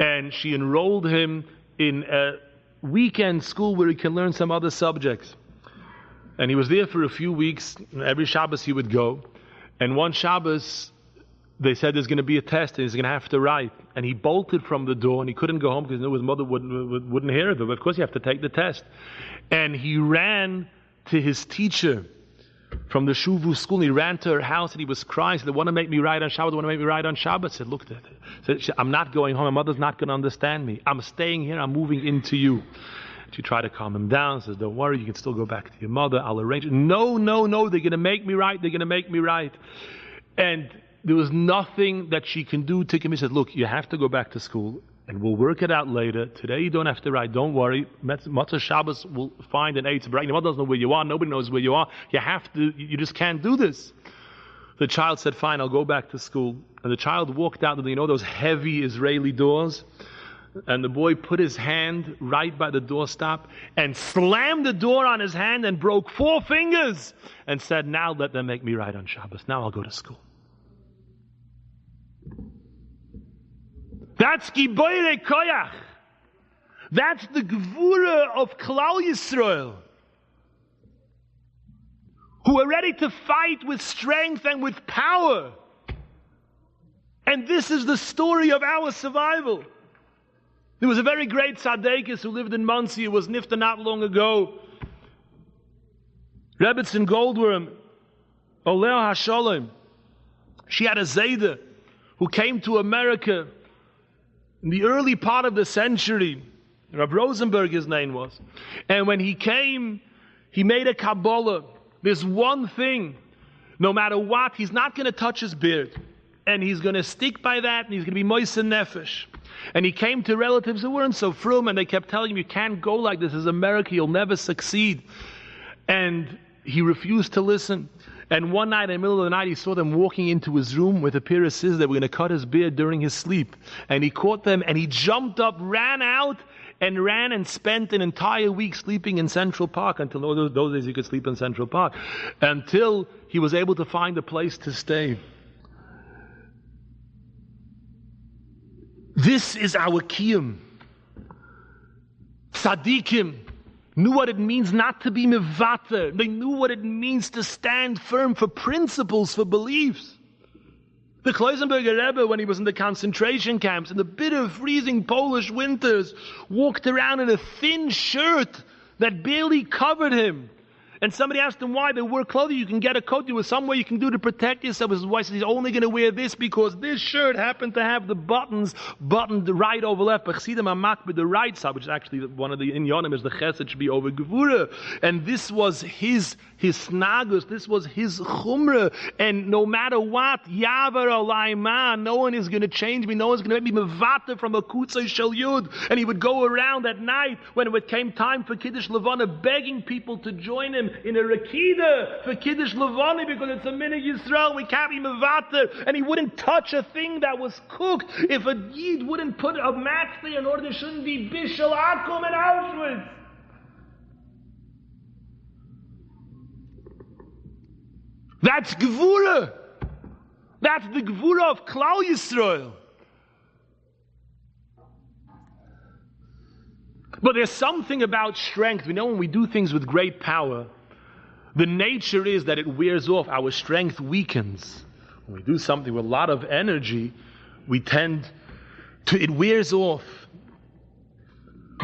And she enrolled him in a weekend school where he can learn some other subjects. And he was there for a few weeks. Every Shabbos he would go. And one Shabbos, they said there's going to be a test and he's going to have to write. And he bolted from the door and he couldn't go home because he knew his mother wouldn't hear it. But of course you have to take the test. And he ran to his teacher from the Shuvu school. He ran to her house and he was crying. He said, they want to make me write on Shabbat. They want to make me write on Shabbat. I said, look, I'm not going home. My mother's not going to understand me. I'm staying here. I'm moving into you. She tried to calm him down. Says, don't worry. You can still go back to your mother. I'll arrange it. No. They're going to make me write. They're going to make me write. And there was nothing that she can do to him. He said, look, you have to go back to school and we'll work it out later. Today you don't have to write. Don't worry. Matzah Shabbos will find an eight. Your mother doesn't know where you are. Nobody knows where you are. You have to. You just can't do this. The child said, fine, I'll go back to school. And the child walked out, and those heavy Israeli doors. And the boy put his hand right by the doorstop and slammed the door on his hand and broke 4 fingers and said, now let them make me write on Shabbos. Now I'll go to school. That's Giboire Koyach. That's the Gevura of Klal Yisrael, who are ready to fight with strength and with power. And this is the story of our survival. There was a very great tzaddikus who lived in Monsey, who was nifta not long ago. Rebbetzin Goldworm, Oleo HaSholem. She had a Zayda who came to America in the early part of the century. Rav Rosenberg, his name was. And when he came, he made a Kabbalah. There's one thing, no matter what, he's not going to touch his beard. And he's going to stick by that, and he's going to be moisen nefesh. And he came to relatives who weren't so frum, and they kept telling him, you can't go like this. This is America, you'll never succeed. And he refused to listen. And one night, in the middle of the night, he saw them walking into his room with a pair of scissors that were going to cut his beard during his sleep. And he caught them, and he jumped up, ran and spent an entire week sleeping in Central Park until those days you could sleep in Central Park, until he was able to find a place to stay. This is our kiyum. Tzaddikim knew what it means not to be mevater. They knew what it means to stand firm for principles, for beliefs. The Kloisenberger Rebbe, when he was in the concentration camps, in the bitter, freezing Polish winters, walked around in a thin shirt that barely covered him. And somebody asked him why. They wore clothing. You can get a coat. There was some way you can do to protect yourself. His wife said he's only going to wear this because this shirt happened to have the buttons buttoned right over left. But Chassidim Amak with the right side, which is actually one of the inyanim, is the chesed should be over Gevura. And this was his snagus. This was his chumrah. And no matter what, yavar alayma, no one is going to change me. No one's going to make me mevata from a kutzay shel yud. And he would go around at night when it came time for Kiddush Levana, begging people to join him in a Rakida for Kiddush Levani because it's a minhag Yisrael, we can't be mevater, and he wouldn't touch a thing that was cooked. If a Yid wouldn't put a match there in order there shouldn't be Bishal Akum in Auschwitz. That's Gevura. That's the Gevura of Klal Yisrael. But there's something about strength. We know when we do things with great power, the nature is that it wears off. Our strength weakens. When we do something with a lot of energy, it wears off.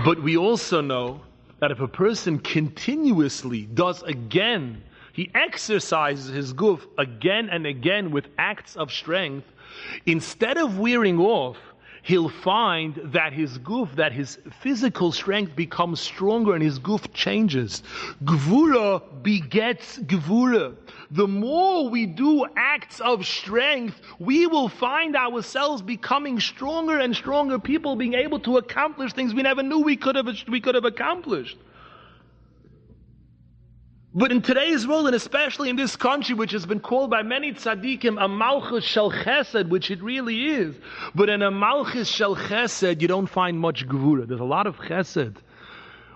But we also know that if a person continuously does again, he exercises his guf again and again with acts of strength, instead of wearing off, he'll find that his guf, that his physical strength becomes stronger and his guf changes. Gevura begets Gevura. The more we do acts of strength, we will find ourselves becoming stronger and stronger people, being able to accomplish things we never knew we could have accomplished. But in today's world, and especially in this country, which has been called by many tzaddikim a malchus shel chesed, which it really is, but in a malchus shel chesed, you don't find much gevura. There's a lot of chesed,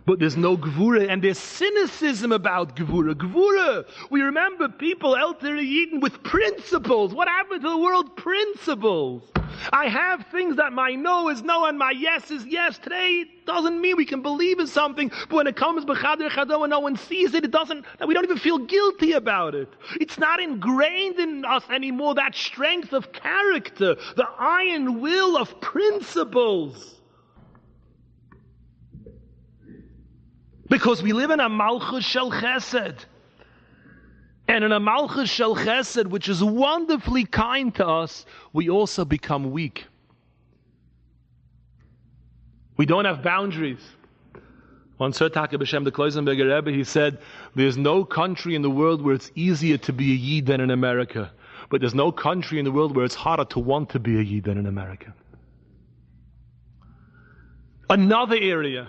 but there's no gevura, and there's cynicism about gevura. Gevura, we remember people, Elter Yidden, with principles. What happened to the world? Principles. I have things that my no is no and my yes is yes. Today it doesn't mean we can believe in something, but when it comes b'chader chado and no one sees it, we don't even feel guilty about it. It's not ingrained in us anymore, that strength of character, the iron will of principles. Because we live in a malchus shel chesed. And in a malchus shel chesed, which is wonderfully kind to us, we also become weak. We don't have boundaries. One Sertake B'Shem the Kloisenberger Rebbe, he said, there's no country in the world where it's easier to be a Yid than in America. But there's no country in the world where it's harder to want to be a Yid than in America. Another area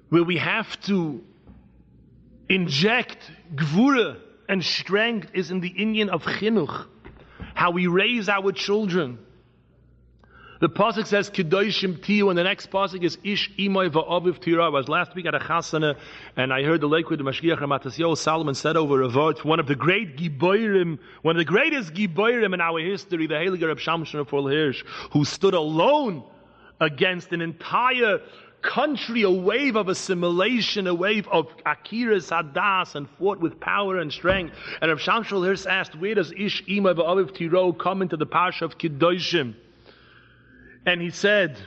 where we have to inject Gevura and strength is in the inyan of chinuch, how we raise our children. The pasuk says Kedoshim Tiyu, and the next pasuk is Ish Imoy Va'aviv Tira. I was last week at a chasana, and I heard the Lakewood Mashgiach Ramatasiyahu Solomon said over a vote, one of the great Giborim, one of the greatest Giborim in our history, the Heiliger Reb Shamshon of Hirsch, who stood alone against an entire country, a wave of assimilation, a wave of akiras hadas, and fought with power and strength. And Rav Shamshon Hirsch asked, where does Ish Ima V'aviv Tiro come into the parsha of Kedoshim? And he said,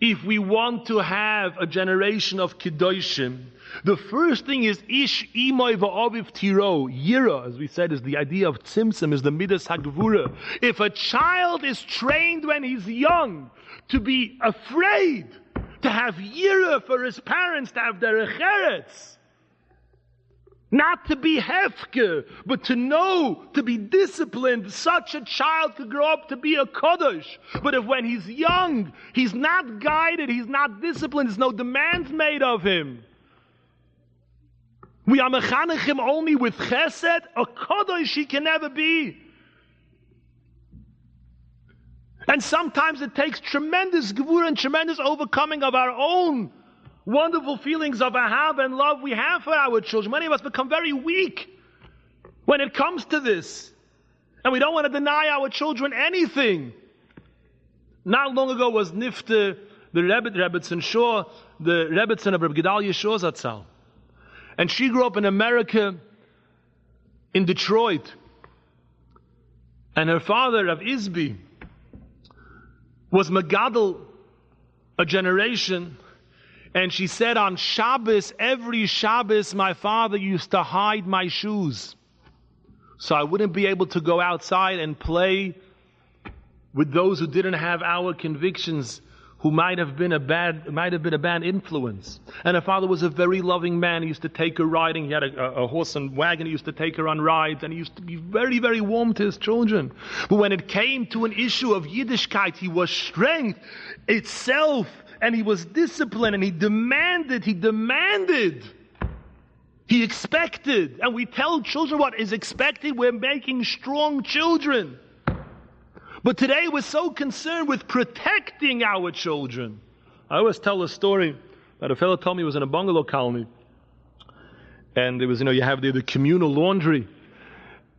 if we want to have a generation of Kedoshim, the first thing is Ish Ima V'aviv Tiro. Yira, as we said, is the idea of tzimtzum, is the midas hagvura. If a child is trained when he's young to be afraid, to have yira for his parents, to have derech eretz, not to be hefke, but to know, to be disciplined, such a child could grow up to be a kodesh. But if when he's young, he's not guided, he's not disciplined, there's no demands made of him, we are mechanech him only with chesed, a kodesh he can never be. And sometimes it takes tremendous gevura and tremendous overcoming of our own wonderful feelings of ahava and love we have for our children. Many of us become very weak when it comes to this. And we don't want to deny our children anything. Not long ago was Nifte, the Rebbetzin Shor, the Rebbetzin of Reb Gedalia Shor Zatzal. And she grew up in America, in Detroit. And her father, Rav Izbi, was Megadol, a generation. And she said on Shabbos, every Shabbos, my father used to hide my shoes, so I wouldn't be able to go outside and play with those who didn't have our convictions, who might have been a bad influence. And her father was a very loving man. He used to take her riding. He had a horse and wagon. He used to take her on rides, and he used to be very, very warm to his children. But when it came to an issue of Yiddishkeit, he was strength itself, and he was disciplined, and he demanded, he expected. And we tell children what is expected. We're making strong children. But today we're so concerned with protecting our children. I always tell a story that a fellow told me he was in a bungalow colony, and there was, you have the communal laundry,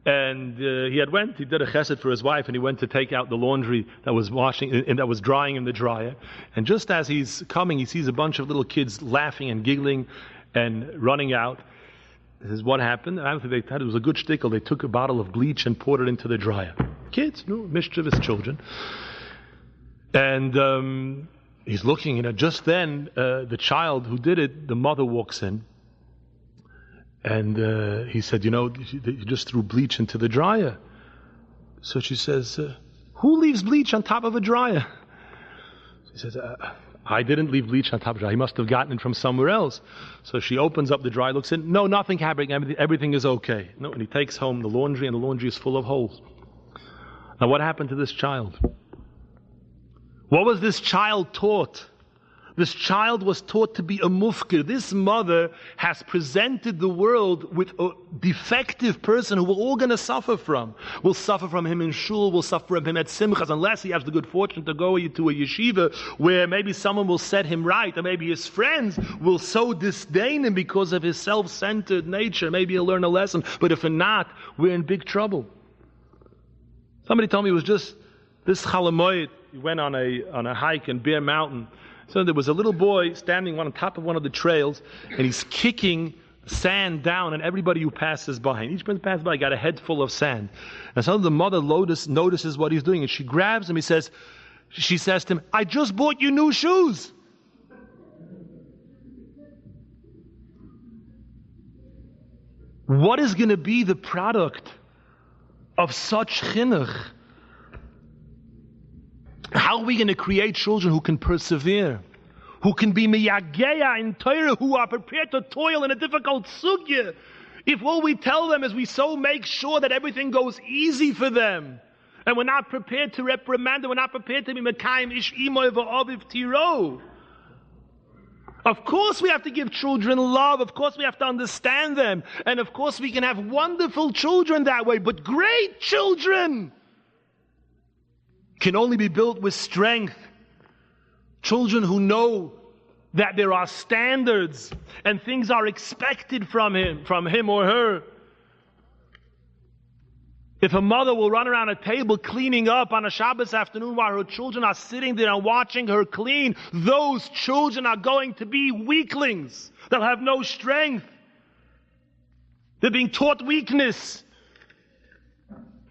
and he did a chesed for his wife, and he went to take out the laundry that was that was drying in the dryer. And just as he's coming, he sees a bunch of little kids laughing and giggling and running out. This is what happened. I don't think they thought it was a good shtickle. They took a bottle of bleach and poured it into the dryer. Kids, mischievous children. And he's looking, just then the child who did it, the mother walks in, and he said, you just threw bleach into the dryer. So she says, who leaves bleach on top of a dryer? He says, I didn't leave bleach on top of the dryer. He must have gotten it from somewhere else. So she opens up the dryer, looks in. No, nothing happening. Everything is okay. No, and he takes home the laundry, and the laundry is full of holes. Now, what happened to this child? What was this child taught? This child was taught to be a mufkir. This mother has presented the world with a defective person who we're all going to suffer from. We'll suffer from him in shul, we'll suffer from him at simchas, unless he has the good fortune to go to a yeshiva where maybe someone will set him right, or maybe his friends will so disdain him because of his self-centered nature. Maybe he'll learn a lesson, but if not, we're in big trouble. Somebody told me it was just this chalamoyed. He went on a hike in Bear Mountain. So there was a little boy standing on top of one of the trails, and he's kicking sand down on everybody who passes by. And each person passes by got a head full of sand. And so the mother notices what he's doing, and she grabs him. She says to him, I just bought you new shoes. What is going to be the product of such chinuch? How are we going to create children who can persevere, who can be miyageya in Torah, who are prepared to toil in a difficult sugya, if all we tell them is we so make sure that everything goes easy for them, and we're not prepared to reprimand them, we're not prepared to be mekayim ish imoy v'aviv tiro? Of course we have to give children love, of course we have to understand them, and of course we can have wonderful children that way, but great children can only be built with strength. Children who know that there are standards and things are expected from him or her. If a mother will run around a table cleaning up on a Shabbos afternoon while her children are sitting there and watching her clean, those children are going to be weaklings. They'll have no strength. They're being taught weakness.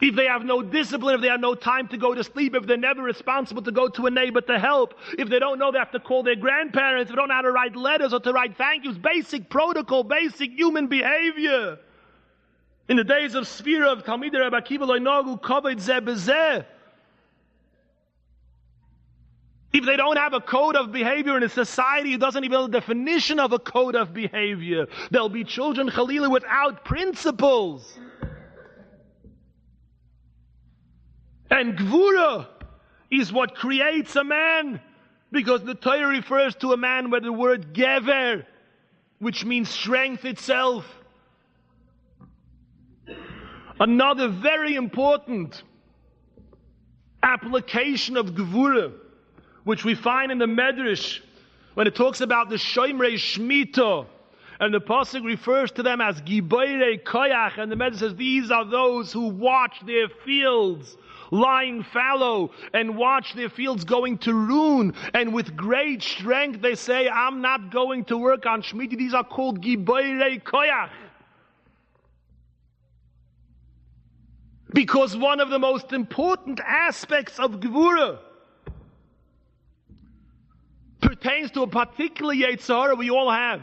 If they have no discipline, if they have no time to go to sleep, if they're never responsible to go to a neighbor to help, if they don't know they have to call their grandparents, if they don't know how to write letters or to write thank yous, basic protocol, basic human behavior. In the days of Sefirah of Talmidei Rabbi Akiva lo nogu kavod zeh b'zeh. If they don't have a code of behavior in a society, it doesn't even have a definition of a code of behavior. There'll be children, Chalila, without principles. And Gevura is what creates a man, because the Torah refers to a man with the word Gever, which means strength itself. Another very important application of Gevura, which we find in the Medrash, when it talks about the Shomerei Shemitah, and the pasuk refers to them as Giborei Koyach, and the Medrash says these are those who watch their fields lying fallow and watch their fields going to ruin, and with great strength they say, I'm not going to work on Shemitah. These are called Giborei Koyach. Because one of the most important aspects of Gevura pertains to a particular Yetzirah we all have.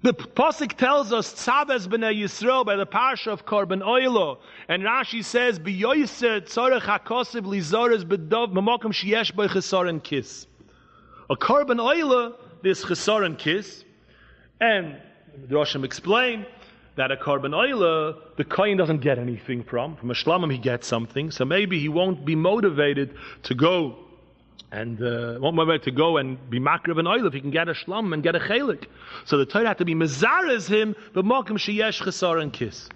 The Pasuk tells us, Tzavez b'nei Yisrael, by the parsha of Korban Oilo, and Rashi says, B'yoyser tzorech hakosiv lizores b'dov b'mokum sheyesh bo chesaron kis. A Korban Oilo, this chesaron kis, and the Roshim explain that a Korban Oilo, the Kohen doesn't get anything from a Shlamim he gets something, so maybe he won't be motivated to go and be makriv an oil if he can get a shlam and get a chelik. So the Torah had to be mezares him, but mokum sheyesh chesar and kiss.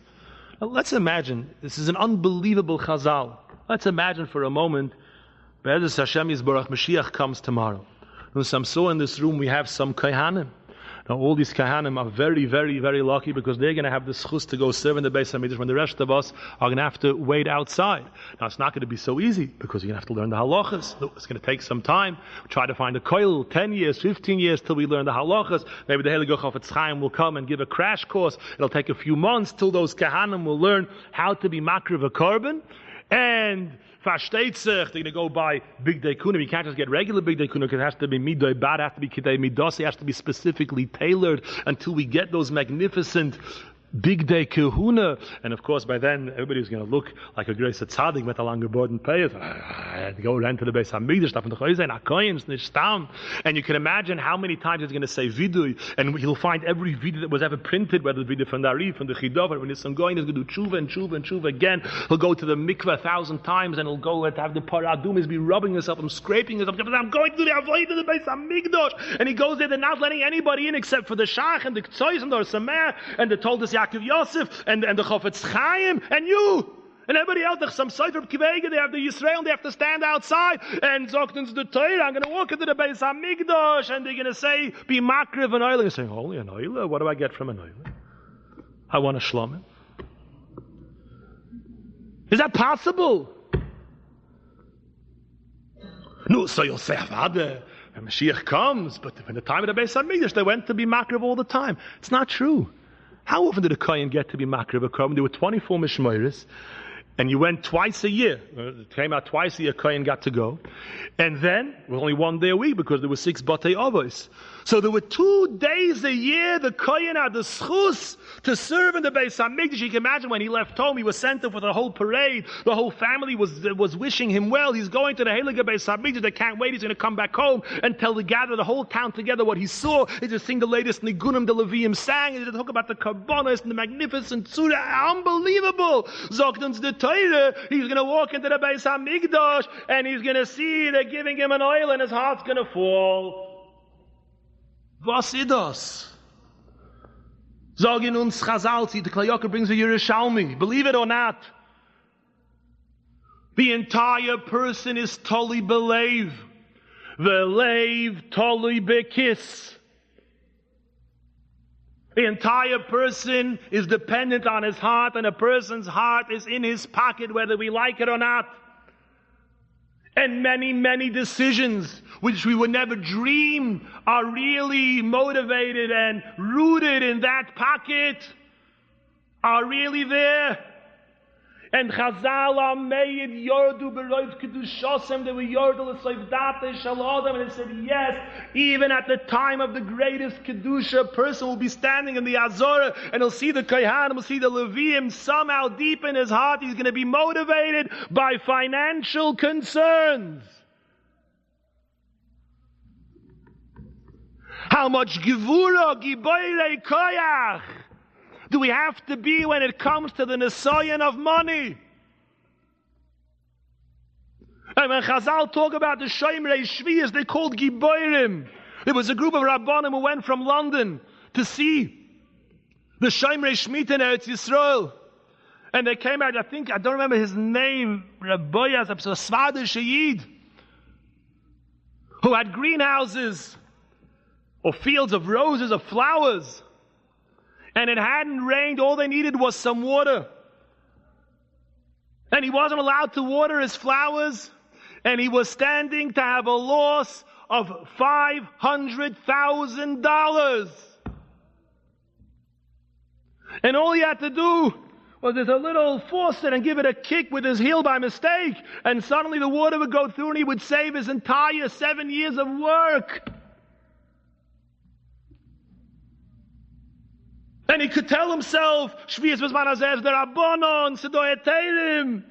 Now let's imagine, this is an unbelievable chazal. Let's imagine for a moment, Be'ezus Hashem Yisborach, Mashiach comes tomorrow. Now some saw in this room we have some kohanim. Now all these Kahanim are very, very, very lucky because they're going to have the schus to go serve in the Beis HaMikdash when the rest of us are going to have to wait outside. Now it's not going to be so easy because you're going to have to learn the halachas. It's going to take some time. We'll try to find a koil, 10 years, 15 years till we learn the halachas. Maybe the Heilige Chofetz Chaim will come and give a crash course. It'll take a few months till those Kahanim will learn how to be makriv a korban. And they're going to go buy big day kunim. You can't just get regular big day kunim because it has to be midday bad, it has to be kidei midos, it has to be specifically tailored until we get those magnificent big day kahuna. And of course by then everybody's going to look like a great tzaddik with a longer board and pay it. Go around to the Beis HaMikdash, stuff in the Chayzein, HaKoyim, Nishtam. And you can imagine how many times it's going to say vidui, and he'll find every video that was ever printed, whether it be from the Arif, from the Chidov, when it's going, he's going to do tshuva and tshuva and tshuva again. He'll go to the mikveh 1,000 times and he'll go and have the paradum, he'll be rubbing himself and scraping himself. I'm going to do the avoid of the Beis HaMikdash. And he goes there, they're not letting anybody in except for the Shach and the Ktsois and the Samer and the Toldos Yaakov Yosef and the Chofetz Chaim and you. And everybody else, there's some Sefer Kivega, they have the Yisrael, they have to stand outside and Zoktan's the Torah, I'm going to walk into the Beis HaMikdash and they're going to say, be makriv an oil. You're saying, holy an oil? What do I get from an oil? I want a shlomim. Is that possible? No, so you'll say, Avada, when Mashiach comes, but in the time of the Beis HaMikdash, they went to be makriv all the time. It's not true. How often did a Kohen get to be makriv a korban? There were 24 mishmoros, and you went twice a year. It came out twice a year, Kohen got to go. And then, it was only one day a week because there were 6 batei avos. So there were 2 days a year the Kohen had the schus to serve in the Beis HaMikdash. You can imagine when he left home, he was sent up with a whole parade. The whole family was wishing him well. He's going to the Heilige Beis HaMikdash. They can't wait. He's going to come back home and tell the whole town together what he saw. He just sing the latest Nigunim, the Leviim sang. He just talk about the Karbonos and the magnificent Surah. Unbelievable. Zogdans the Torah. He's going to walk into the Beis HaMikdash and he's going to see they're giving him an oil and his heart's going to fall. Was ist das? Sagen uns Chazalzi, the Klayaka brings a Yerushalmi. Believe it or not, the entire person is totally believe. Velev totally bekis. The entire person is dependent on his heart, and a person's heart is in his pocket whether we like it or not. And many, many decisions which we would never dream are really motivated and rooted in that pocket, are really there. And Chazal Ameid Yordu Beroiv Kedushosem, they were Yordu L'Soivdate Shalodem, and it said, yes, even at the time of the greatest Kedusha, a person will be standing in the Azorah, and he'll see the Kohanim, he'll see the Leviim, somehow deep in his heart, he's going to be motivated by financial concerns. How much Gevura, Giboirei Koyach do we have to be when it comes to the Nesayan of money? And when Chazal talk about the Shomrei Shvius, they're called Giborim. There was a group of Rabbanim who went from London to see the Shomrei Shemitah in Eretz Yisrael. And they came out, I don't remember his name, Rabbi Sefirah Shiurim, who had greenhouses or fields of roses, of flowers. And it hadn't rained, all they needed was some water. And he wasn't allowed to water his flowers, and he was standing to have a loss of $500,000. And all he had to do was there's a little faucet and give it a kick with his heel by mistake, and suddenly the water would go through and he would save his entire 7 years of work. And he could tell himself, Shvius B'zman Hazeh D'Rabbanon, Sedoy Teirim.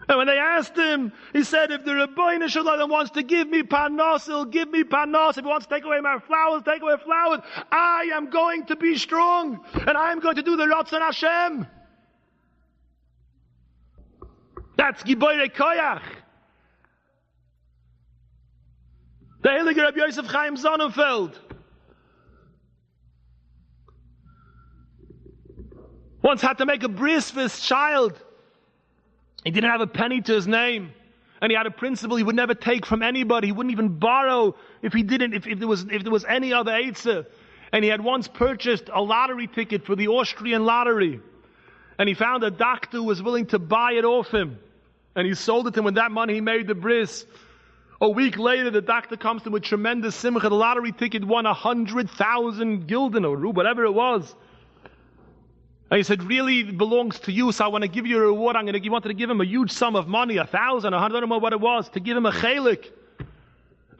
And when they asked him, he said, if the Rebbeinu Shalom wants to give me panos, he'll give me panos. If he wants to take away my flowers, take away flowers. I am going to be strong, and I am going to do the Ratzon Hashem. That's Giboirei Koyach. The Heilige Rabbi Yosef Chaim Sonnenfeld once had to make a bris for his child. He didn't have a penny to his name. And he had a principle he would never take from anybody. He wouldn't even borrow if there was any other eitzah. And he had once purchased a lottery ticket for the Austrian lottery. And he found a doctor who was willing to buy it off him. And he sold it to him. With that money he made the bris. A week later the doctor comes to him with tremendous simcha. The lottery ticket won 100,000 gulden or whatever it was. And he said, really, it belongs to you, so I want to give you a reward. You wanted to give him a huge sum of money, 1,000, 100, I don't know what it was, to give him a chelik. And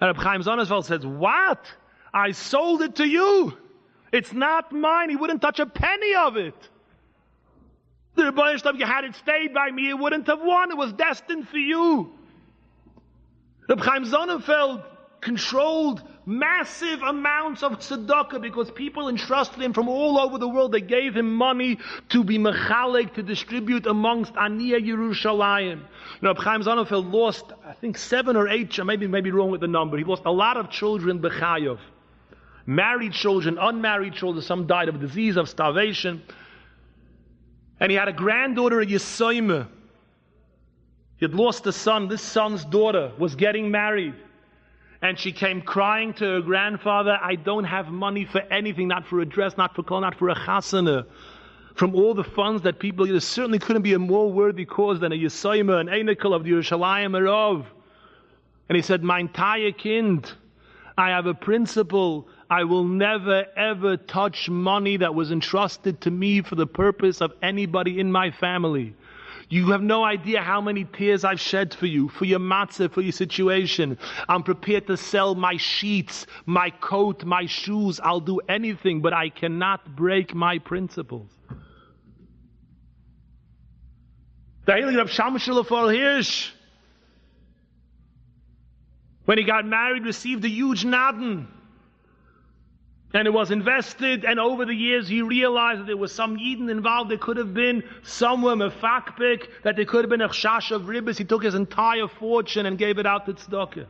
Reb Chaim Sonnenfeld says, what? I sold it to you. It's not mine. He wouldn't touch a penny of it. The Rebbeinu Shalom, you had it stayed by me, it wouldn't have won. It was destined for you. Reb Chaim Sonnenfeld controlled massive amounts of tzedakah because people entrusted him from all over the world. They gave him money to be mechalek, to distribute amongst Aniyah Yerushalayim. Reb Chaim Sonnenfeld lost, I think 7 or 8, maybe wrong with the number. He lost a lot of children b'chayav. Married children, unmarried children, some died of disease, of starvation. And he had a granddaughter, a Yesoyme. He had lost a son. This son's daughter was getting married. And she came crying to her grandfather, I don't have money for anything, not for a dress, not for kol, not for a chasana. From all the funds that people, there certainly couldn't be a more worthy cause than a Yesoyme, an Einekel of the Yerushalayim Erov. And he said, mein entire kind, I have a principle. I will never ever touch money that was entrusted to me for the purpose of anybody in my family. You have no idea how many tears I've shed for you, for your matzah, for your situation. I'm prepared to sell my sheets, my coat, my shoes. I'll do anything, but I cannot break my principles. The Heilige Rav Shamshel of Hirsch, when he got married, received a huge naden. And it was invested, and over the years he realized that there was some Yidden involved. There could have been somewhere mefakpik, that there could have been a chash of ribbis. He took his entire fortune and gave it out to tzedakah.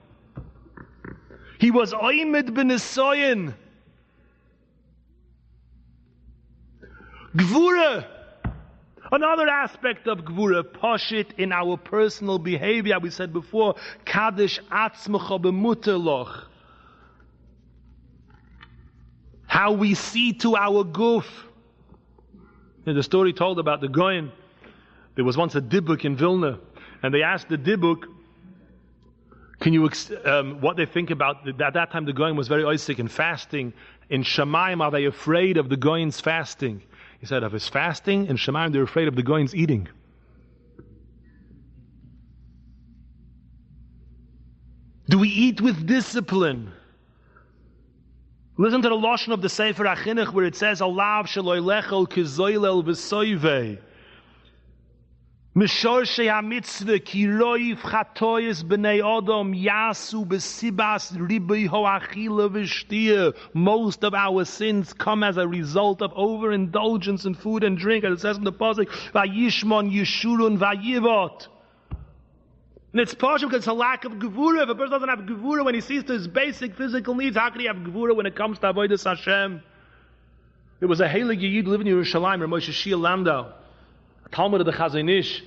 He was oimid b'nesoyin. Gevura. Another aspect of Gevura, poshit in our personal behavior. We said before, Kaddish atzmecha b'muterloch. How we see to our guf. The story told about the Goyen. There was once a dibuk in Vilna, and they asked the dibuk, can you what they think about, at that time the Goyen was very oisik and fasting. In Shemaim, are they afraid of the Goyen's fasting? He said, of his fasting, in Shemaim they're afraid of the Goyen's eating. Do we eat with discipline? Listen to the lashon of the Sefirah Shiurim where it says, "Alav sheloi lechol kizoylel v'soivei." Mishorshei hamitzvah ki roiv chatoyis b'nei Adam yasu b'sibas ribui ho'achila v'shtia. Most of our sins come as a result of overindulgence in food and drink, as it says in the pasuk, "Vayishmon yeshurun vayivot." And it's partial because it's a lack of Gevura. If a person doesn't have Gevura when he sees to his basic physical needs, how can he have Gevura when it comes to Avodas Hashem? There was a Heilig Yid living in Yerushalayim, Rav Moshe Shia Landau, a Talmud of the Chazon Ish,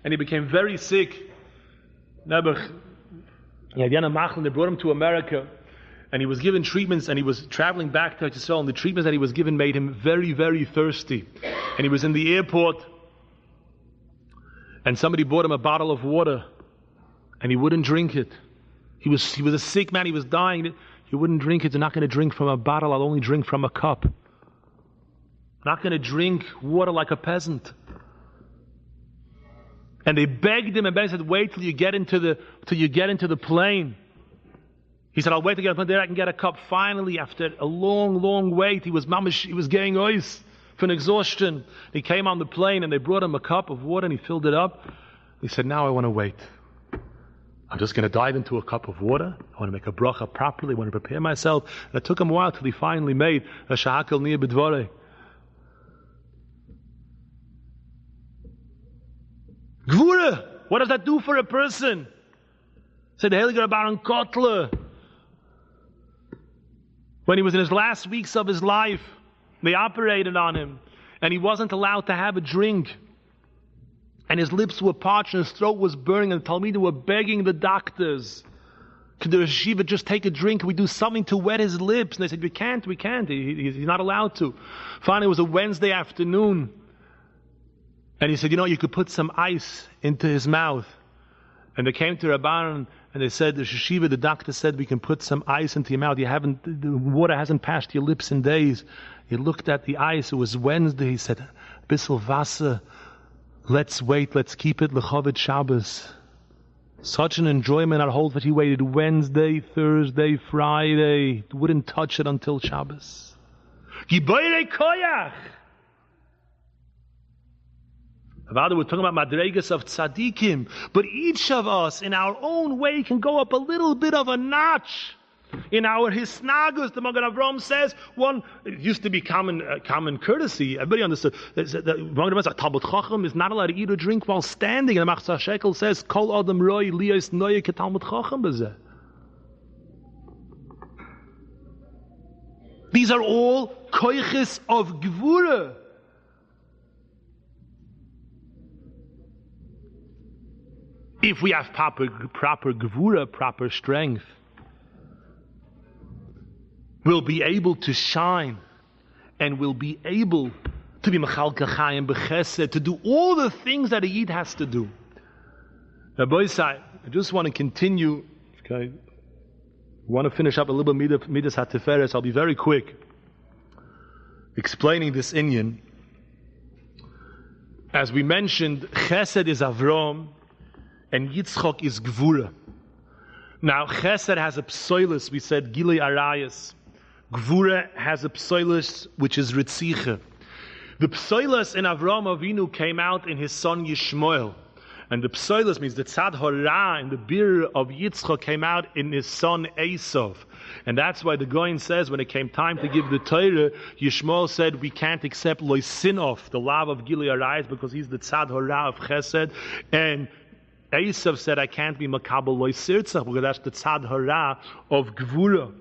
and he became very sick. He had Yana Machlin, they brought him to America, and he was given treatments, and he was traveling back to Israel, and the treatments that he was given made him very, very thirsty. And he was in the airport, and somebody bought him a bottle of water, and he wouldn't drink it. He was a sick man, he was dying. He wouldn't drink it. You're not going to drink from a bottle, I'll only drink from a cup. I'm not going to drink water like a peasant. And they begged him, and Ben said, wait till you get into the plane. He said, I'll wait to get up there, I can get a cup. Finally, after a long, long wait, he was getting ice from exhaustion. He came on the plane and they brought him a cup of water and he filled it up. He said, now I want to wait. I'm just going to dive into a cup of water. I want to make a bracha properly. I want to prepare myself. And it took him a while till he finally made a shahakal niyah b'dvarei. Gevura, what does that do for a person? Said the Heilige Baron Kotler. When he was in his last weeks of his life, they operated on him, and he wasn't allowed to have a drink. And his lips were parched, and his throat was burning, and the Talmidim were begging the doctors, could the yeshiva just take a drink? Could we do something to wet his lips? And they said, we can't. He's not allowed to. Finally, it was a Wednesday afternoon, and he said, you could put some ice into his mouth. And they came to Rabban and they said, the yeshiva, the doctor said, we can put some ice into your mouth. The water hasn't passed your lips in days. He looked at the ice. It was Wednesday. He said, Bissel Wasser, let's wait. Let's keep it L'choved Shabbos. Such an enjoyment at hold that he waited Wednesday, Thursday, Friday. Wouldn't touch it until Shabbos. Giboirei koyach. We're talking about madregas of tzaddikim, but each of us in our own way can go up a little bit of a notch. In our hisnagus, the Magen Avraham says, it used to be common courtesy. Everybody understood. The Magen Avraham says, Talmud Chacham is not allowed to eat or drink while standing. And the Machzor Shekel says, Kol Adam Roi Liyos Noye Ke Talmud Chacham Bezeh. These are all koiches of Gevura. If we have proper Gevura, proper strength, we'll be able to shine, and we'll be able to be Mechal Kachayim B'Chesed, to do all the things that a Yid has to do. Rabbi Ephraim, I just want to continue. Okay, I want to finish up a little bit Midas HaTiferes. I'll be very quick explaining this inyan. As we mentioned, Chesed is Avram, and Yitzchok is Gevura. Now, Chesed has a psoilus, we said Gilei Arayas. Gevura has a psoilus, which is Ritzicha. The psoilus in Avraham Avinu came out in his son Yishmael. And the psoilus means the tzad hora and the bir of Yitzchok came out in his son Esav. And that's why the Goyen says when it came time to give the Torah, Yishmael said we can't accept Loisinov, the love of Gilei Arayas, because he's the tzad hora of Chesed. And Esav said, I can't be makabel loy sirtzach, because that's the tzad hara of Gevura.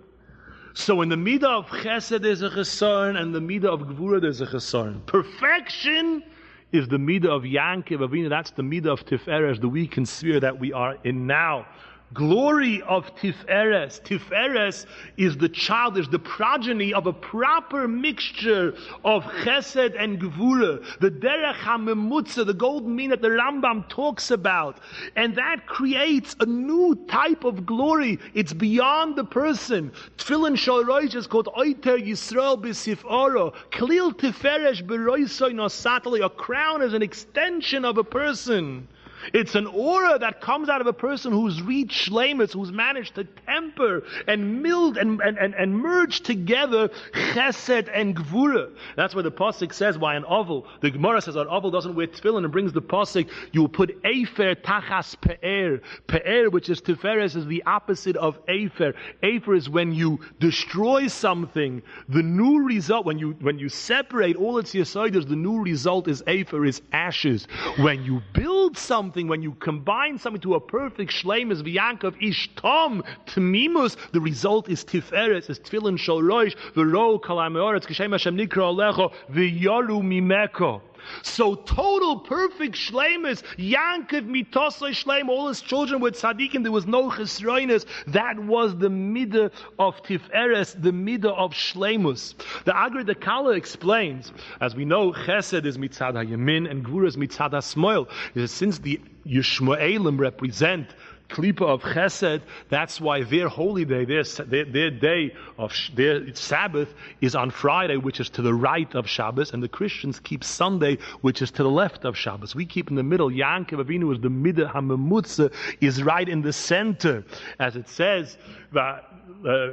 So in the midah of Chesed there's a chesaron, and the midah of Gevura there's a chesaron. Perfection is the midah of Yankiv Avinu. That's the midah of Tiferes, the weakened sphere that we are in now. Glory of Tiferes. Tiferes is the child, is the progeny of a proper mixture of Chesed and Gevura. The Derech HaMemutza, the golden mean that the Rambam talks about. And that creates a new type of glory. It's beyond the person. Tefillin Shal Rosh is called Oiter Yisrael B'Siforo. Klil Tiferes B'Roisoi Nosatali. A crown is an extension of a person. It's an aura that comes out of a person who's reached shleimus, who's managed to temper and meld and merge together chesed and gevura. That's why the pasuk says, why an oval, the Gemara says an oval doesn't wear tefillin, and brings the pasuk, you will put efer tachas pe'er. Pe'er, which is tiferes, is the opposite of efer. Efer is when you destroy something. The new result, when you separate all its yesoidos, the new result is efer, is ashes. When you build something, when you combine something to a perfect shleimus v'yankov ishtom tmimus, the result is tiferes, is tefillin shel rosh v'ro kol ha'meoretz k'shem Hashem nikra alecho v'yaru mimeko. So total perfect shleimus, Yankov mitosoi shleim, all his children were tzaddikim, there was no chesroinus. That was the midah of Tiferes, the midah of shleimus. The Agra de Kala explains, as we know, Chesed is mitzad hayamin and Gevura is mitzad hasmoil. Since the Yishmaelim represent klipa of chesed. That's why their holy day, their day of their Sabbath is on Friday, which is to the right of Shabbos, and the Christians keep Sunday, which is to the left of Shabbos. We keep in the middle. Yankov Avinu is the midah hamemutza, is right in the center, as it says.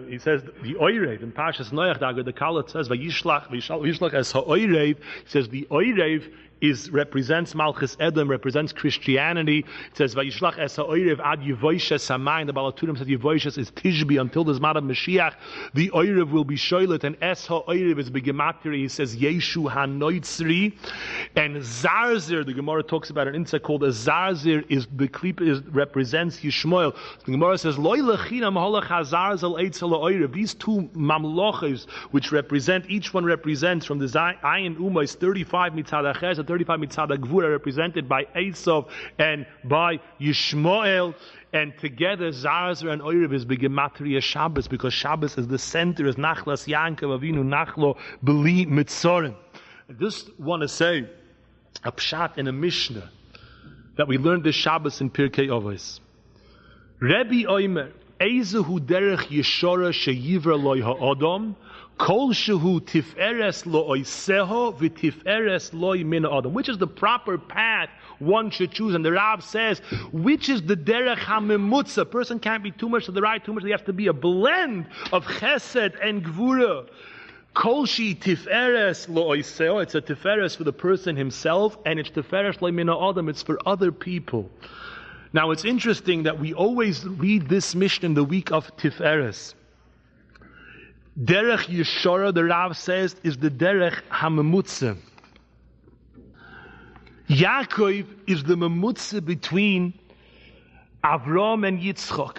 He says the Oirev in Parshas Noach, the Kala says Vayishlach as ha'Oirev. He says the Oirev represents Malchus Edom, represents Christianity. It says Vayishlach es ha'Oirev ad Yevoishes Hamayim. The Balaturim says Yevoishes is Tishbi until the Zman of Mashiach. The Oirev will be shoylet, and es ha'Oirev is begematria. He says Yeshu hanoitzri, and Zarzir. The Gemara talks about an insect called a Zarzir. Represents Yishmael. The Gemara says Loi lechinam holach hazarzel eitzel ha'Oirev. These two mamloches, which represent, each one represents from the Ayin Uma is 35 mitzad aches, 35 mitzad Gevura, represented by Esav and by Yishmael, and together Zarzir and Oirev is begematria Shabbos, because Shabbos is the center, is Nachlas Yankov Avinu Nachlo Beli Mitzorim. I just want to say a pshat in a Mishnah that we learned this Shabbos in Pirkei Avos. Rabbi Omer, Ezehu derech Yeshora sheyivra loy ha'adam, Kol shehu tiferes lo oiseho v'tiferes loy min adam. Which is the proper path one should choose? And the Rav says, which is the derech hamemutza? A person can't be too much to the right, too much. There has to be a blend of chesed and gvura. Kol shi tiferes lo oiseho. It's a tiferes for the person himself, and it's tiferes loy min adam. It's for other people. Now it's interesting that we always read this Mishnah in the week of Tiferes. Derech Yeshora, the Rav says, is the Derech HaMemutze. Yaakov is the Memutze between Avram and Yitzchok.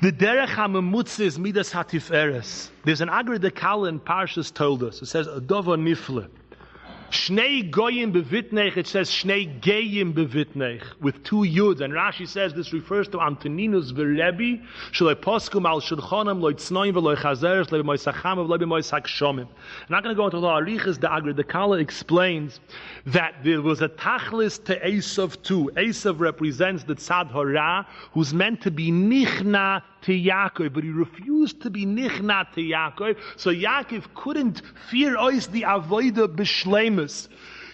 The Derech HaMemutze is Midas HaTiferes. There's an Agra Dekala in Parshas told us. It says, Adova Nifle. Shnei goyim bevitnech, it says Shnei geyim bevitnech, with two yuds, and Rashi says this refers to Antoninus v'Rebbe, shaloi poskum al shulchanam loy tznoim v'loy chazeres loy b'moy sacham v'loy b'moy sakshomim. I'm not going to go into the arichas. The Agra Dekala explains that there was a tachlis to Esav too. Esav represents the tzad hara, who's meant to be nichna to Yaakov, but he refused to be nichna to Yaakov, so Yaakov couldn't fear ois the avoida b'shleimus.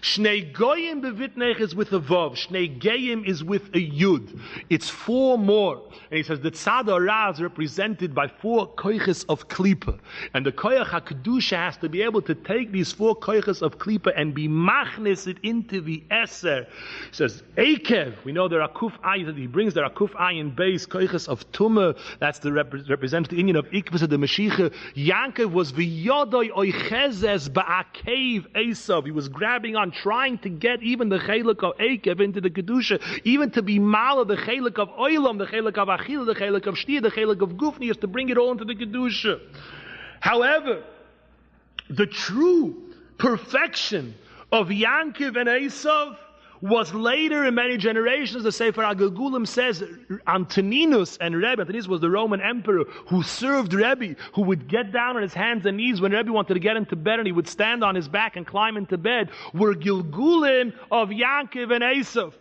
Shnei goyim bevitnech is with a vav. Shnei geyim is with a yud. It's four more. And he says the tzad hara is represented by four koiches of klipa. And the koich HaKedusha has to be able to take these four koiches of klipa and be machnis it into the eser. He says, Ekev, we know there are kuf ayin, he brings there are kuf ayin base, koiches of tumah, that's the represents the Indian of ikvus of the Mashiach. Yankov was v'yodoi oichezes ba'akev Esav. He was grabbing on, trying to get even the chelik of Ekev into the Kedusha, even to be mala, the chelik of Oilam, the chelik of Achil, the chelik of Shtir, the chelik of Gufni, is to bring it all into the Kedusha. However, the true perfection of Yankov and Esav was later in many generations. The Sefer HaGilgulim says Antoninus and Rebbe, Antoninus was the Roman emperor who served Rebbe, who would get down on his hands and knees when Rebbe wanted to get into bed, and he would stand on his back and climb into bed, were Gilgulim of Yaakov and Esav.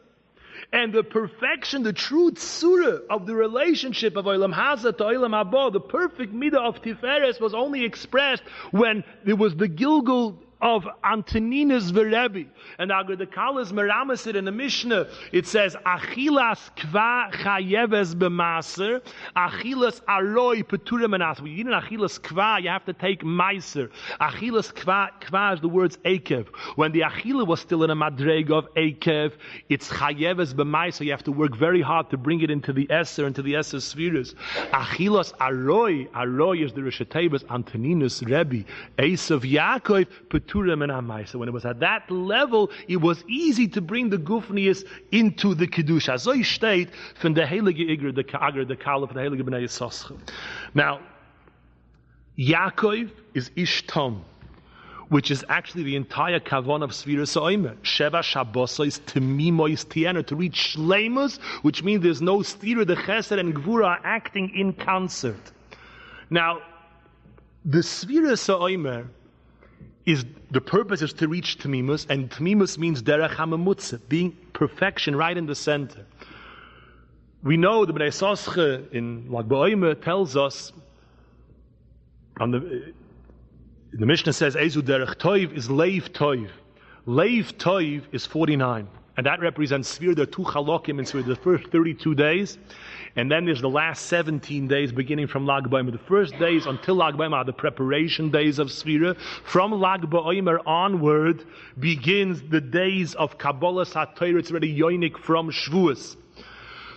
And the perfection, the true tzura of the relationship of Olam Haza to Olam Haba, the perfect midah of Tiferes, was only expressed when there was the Gilgul of Antoninus v'Rebbe. And Agar the Kalas meramas it in the Mishnah. It says, Achilas kva chayeves b'maser, Achilas aroi peturim anas. When you eat an Achilas kva, you have to take meiser. Achilas kva is the words Ekev. When the Achila was still in a madreg of Ekev, it's chayeves b'meiser. You have to work very hard to bring it into the Eser, into the Eser spheres. Achilas aroi is the Rosh Hashanah, Antoninus Rebbe, Esav Yaakov, peturim and amaisa. When it was at that level, it was easy to bring the Gufnius into the Kedusha. So steht von der Heilige Iger, the Agar, the Kalif, the Heilige Bnei Yisachar. Now, Yaakov is Ishtam, which is actually the entire Kavon of Sefirah Shiurim. Sheva Shabbosos Temimois Tiena, to reach Shleimus, which means there's no Sefirah, the Chesed and Gevura are acting in concert. Now, the Sefirah Shiurim is, the purpose is to reach Tamimus, and Tamimus means Derech HaMemutze, being perfection right in the center. We know the Bnei Sosche in Lag BaOmer tells us, the Mishnah says, Ezu derech toiv is leiv toiv. Leiv toiv is 49. And that represents Sefirah. There are two chalokim in Sefirah, the first 32 days, and then there's the last 17 days beginning from Lag BaOmer. The first days until Lag BaOmer are the preparation days of Sefirah. From Lag BaOmer onward begins the days of Kabbalah HaTorah. It's already yoinik from Shavuos.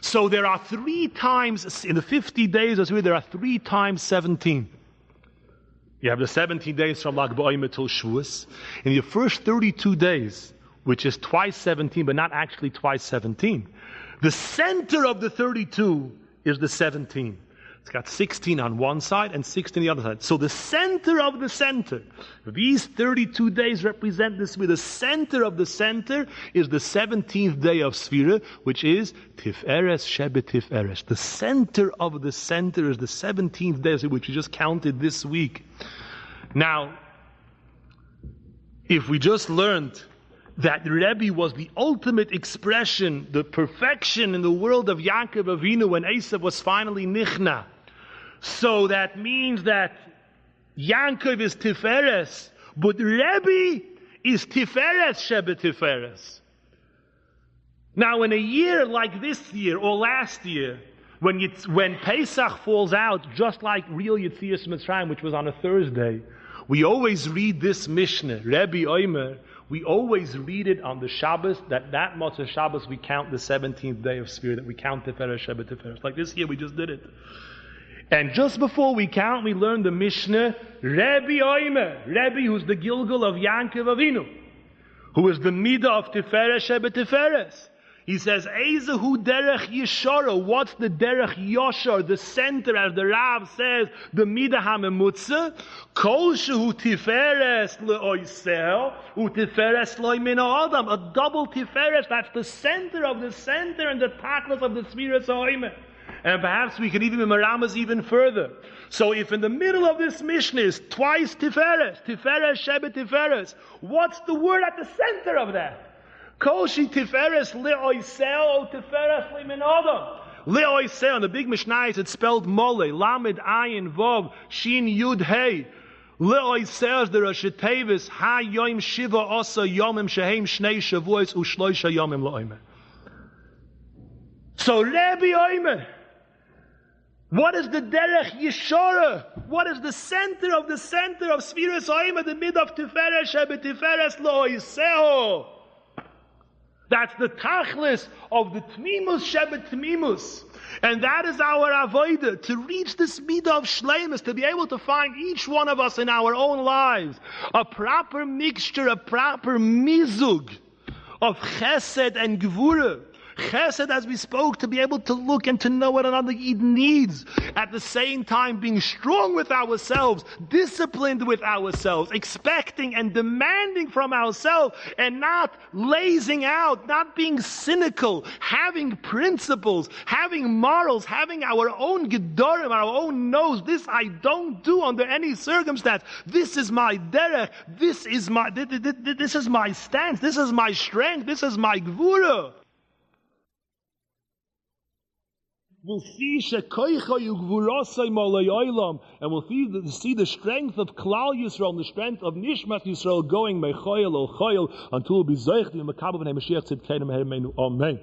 So there are 3 times, in the 50 days of Sefirah, there are 3 times 17. You have the 17 days from Lag BaOmer till Shavuos. In the first 32 days, which is twice 17, but not actually twice 17. The center of the 32 is the 17. It's got 16 on one side and 16 on the other side. So the center of the center, these 32 days represent this. The center of the center is the 17th day of Sefirah, which is Tiferes Shebet Tiferes. The center of the center is the 17th day, which we just counted this week. Now, if we just learned that Rebbe was the ultimate expression, the perfection in the world of Yaakov Avinu when Esav was finally Nichna. So that means that Yaakov is Tiferes, but Rebbe is Tiferes Shebet Tiferes. Now in a year like this year or last year, when Pesach falls out, just like real Yetzias Mitzrayim, which was on a Thursday, we always read this Mishnah, Rabbi Omer. We always read it on the Shabbos, that Motzei Shabbos we count the 17th day of Sefirah, that we count Tiferes Shebet Tiferes. Like this year we just did it. And just before we count, we learn the Mishnah, Rabbi Omer, Rabbi who's the Gilgal of Yaakov Avinu, who is the Midah of Tiferes Shebet Tiferes. He says, Ezehu derech yeshara. What's the derech yashar? The center, as the Rav says, the midah hamemutza. Kol shehu tiferes leoisel, utiferes loimin adam. A double tiferes. That's the center of the center and the tachlis of the Sefirah Shiurim. And perhaps we can even meramas even further. So if in the middle of this Mishnah is twice tiferes, Tiferes Shebet Tiferes, what's the word at the center of that? Koshi Tiferes leoisel o Tiferes limin adam. Leoisel, in the big Mishnah, it's spelled mole, lamed ayin vov, shin yud hey. Leoisel is the Rosh Tevis, ha yom shiva osa yomim shehem shnei shavuos ushloisha yomim lo'omer. So Rabbi Omer, what is the derech yeshara? What is the center of Sefirah Shiurim, the mid of Tiferes Shebet Tiferes leoisel? That's the tachlis of the tmimus shebet tmimus. And that is our avodah, to reach this midah of shleimus, to be able to find each one of us in our own lives a proper mixture, a proper mizug of chesed and gevura. Chesed, as we spoke, to be able to look and to know what another Yid needs. At the same time, being strong with ourselves, disciplined with ourselves, expecting and demanding from ourselves, and not lazing out, not being cynical, having principles, having morals, having our own gedorim, our own nose. This I don't do under any circumstance. This is my derech. This is my stance. This is my strength. This is my gevura. We'll see shekoicha yugvurasai malayaylam, and we'll see the strength of Klal Yisrael and the strength of Nishmat Yisrael going mechoyel el choyel until we be zeichti and makabav v'nei Mashiach tzidkeinu meher meinu. Amen.